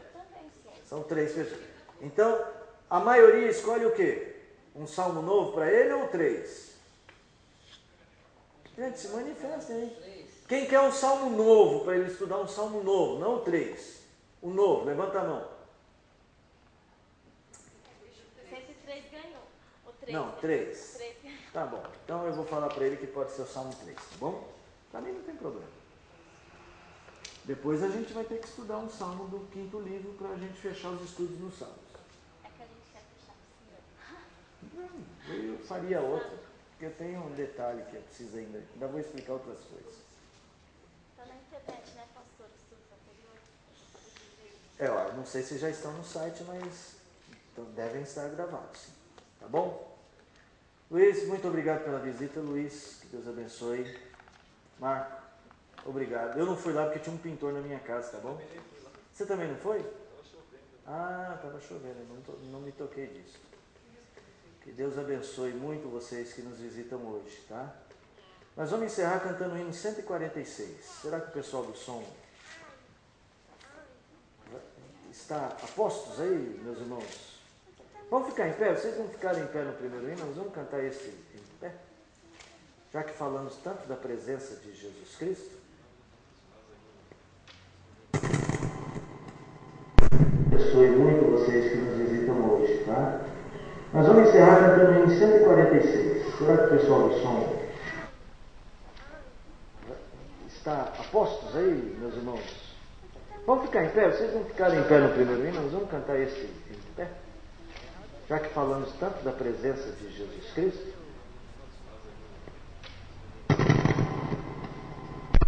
S1: São 3 pessoas. Então, a maioria escolhe o quê? Um salmo novo para ele ou 3? Gente, se manifestem, hein? Quem quer um salmo novo para ele estudar um salmo novo? Não o 3. O novo, levanta a mão.
S2: 103 ganhou. O 3
S1: não, 3. Tá bom. Então eu vou falar para ele que pode ser o salmo 3, tá bom? Para mim não tem problema. Depois a gente vai ter que estudar um salmo do 5º livro para a gente fechar os estudos nos salmos.
S2: É que a gente quer fechar o senhor.
S1: Não, eu faria outro, porque eu tenho um detalhe que eu preciso ainda vou explicar outras coisas.
S2: Está na internet, né, pastor? Estudos anteriores.
S1: Ó, não sei se já estão no site, mas então devem estar gravados. Tá bom? Luiz, muito obrigado pela visita, Luiz. Que Deus abençoe. Marco, obrigado. Eu não fui lá porque tinha um pintor na minha casa, tá bom? Você também não foi? Ah, estava chovendo, não me toquei disso. Que Deus abençoe muito vocês que nos visitam hoje, tá? Nós vamos encerrar cantando o hino 146. Será que o pessoal do som está a postos aí, meus irmãos? Vamos ficar em pé? Vocês vão ficar em pé no primeiro hino? Nós vamos cantar esse em pé? Já que falamos tanto da presença de Jesus Cristo. Abençoe muito vocês que nos visitam hoje, tá? Nós vamos encerrar cantando o hino 146. Será que o pessoal do som está a postos aí, meus irmãos? Vamos ficar em pé? Vocês vão ficar em pé no primeiro hino? Nós vamos cantar esse em pé? Já que falamos tanto da presença de Jesus Cristo.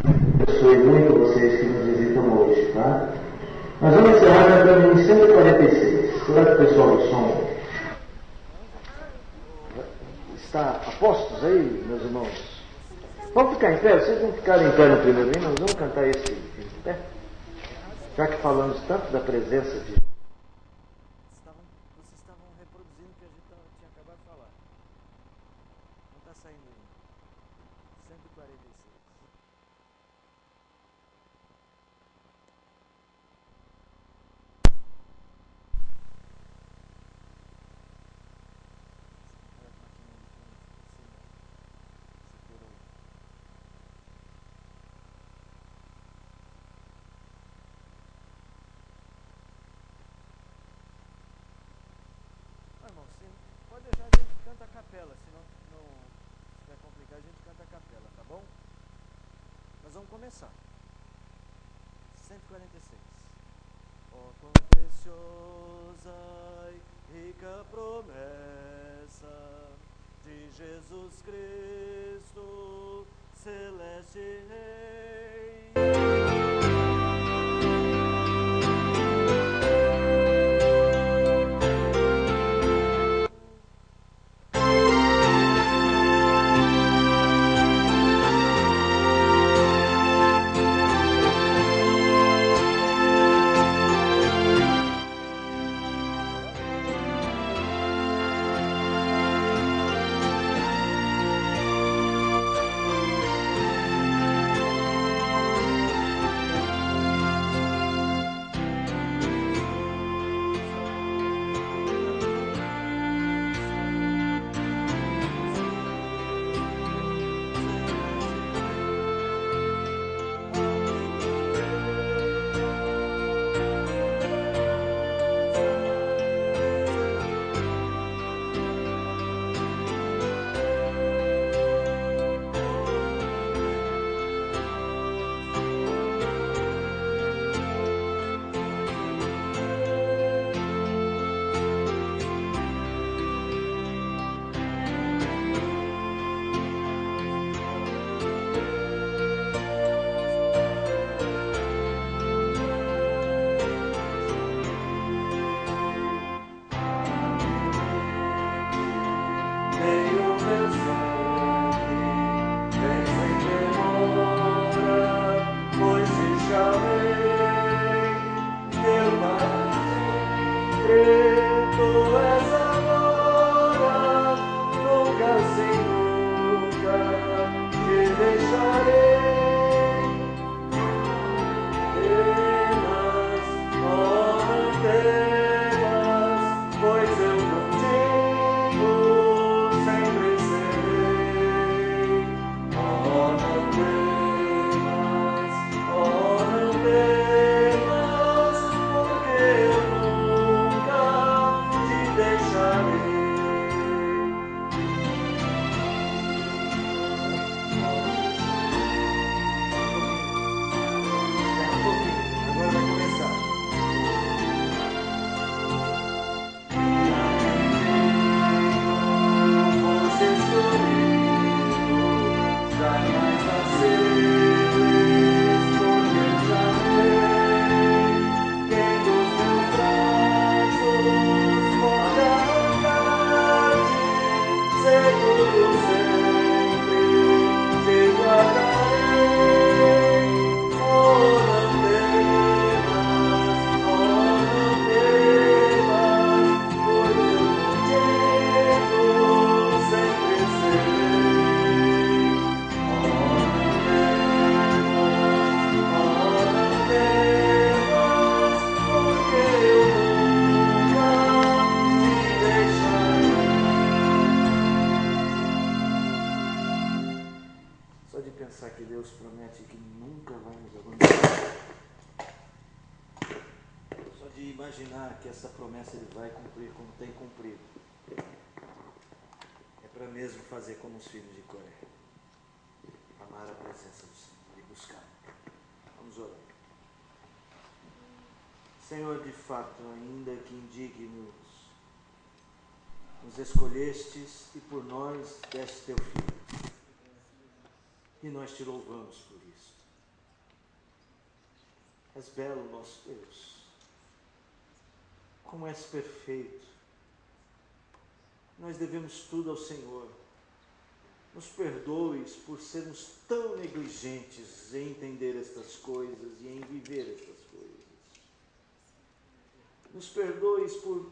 S1: Abençoe muito vocês que nos visitam hoje, tá? Nós vamos encerrar cantando em 146. Será que o pessoal do som está a postos aí, meus irmãos? Vamos ficar em pé? Vocês vão ficar em pé no primeiro hino? Nós vamos cantar esse em pé? Já que falamos tanto da presença de Vocês estavam reproduzindo o que a gente tinha acabado de falar. Não está saindo ainda. 146. Pode deixar, a gente canta a capela, senão se vai complicar, a gente canta a capela, tá bom? Nós vamos começar. 146. Oh, quão preciosa e rica promessa de Jesus Cristo, celeste Rei. pensar que Deus promete que nunca vai nos abandonar. Só de imaginar que essa promessa Ele vai cumprir como tem cumprido, é para mesmo fazer como os filhos de Coré. Amar a presença do Senhor e buscar. Vamos orar. Senhor, de fato, ainda que indignos, nos escolhestes e por nós deste teu Filho. E nós te louvamos por isso. És belo, nosso Deus. Como és perfeito. Nós devemos tudo ao Senhor. Nos perdoes por sermos tão negligentes em entender estas coisas e em viver estas coisas. Nos perdoes por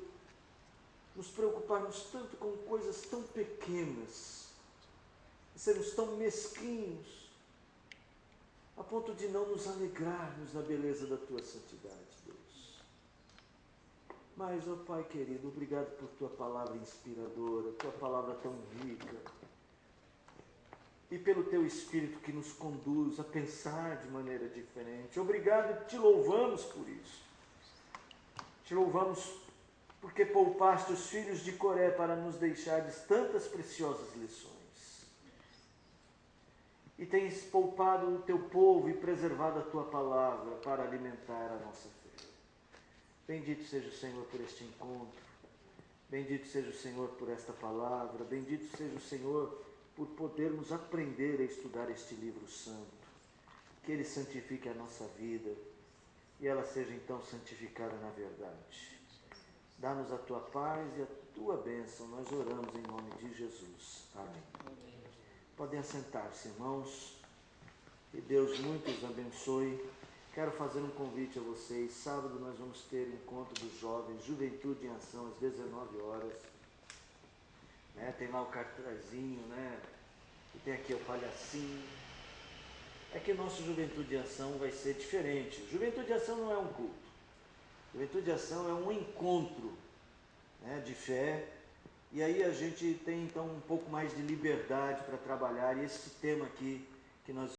S1: nos preocuparmos tanto com coisas tão pequenas, e sermos tão mesquinhos, a ponto de não nos alegrarmos na beleza da tua santidade, Deus. Mas, ó Pai querido, obrigado por tua palavra inspiradora, tua palavra tão rica, e pelo teu Espírito que nos conduz a pensar de maneira diferente. Obrigado e te louvamos por isso. Te louvamos porque poupaste os filhos de Coré para nos deixares tantas preciosas lições. E tens poupado o teu povo e preservado a tua palavra para alimentar a nossa fé. Bendito seja o Senhor por este encontro. Bendito seja o Senhor por esta palavra. Bendito seja o Senhor por podermos aprender a estudar este livro santo. Que Ele santifique a nossa vida e ela seja então santificada na verdade. Dá-nos a tua paz e a tua bênção. Nós oramos em nome de Jesus. Amém. Podem assentar-se, irmãos. Que Deus muito os abençoe. Quero fazer um convite a vocês. Sábado nós vamos ter encontro dos jovens, Juventude em Ação, às 19 horas. Tem lá o cartazinho, e tem aqui o palhacinho. É que o nosso Juventude em Ação vai ser diferente. Juventude em Ação não é um culto. Juventude em Ação é um encontro de fé. E aí a gente tem então um pouco mais de liberdade para trabalhar. E esse tema aqui que nós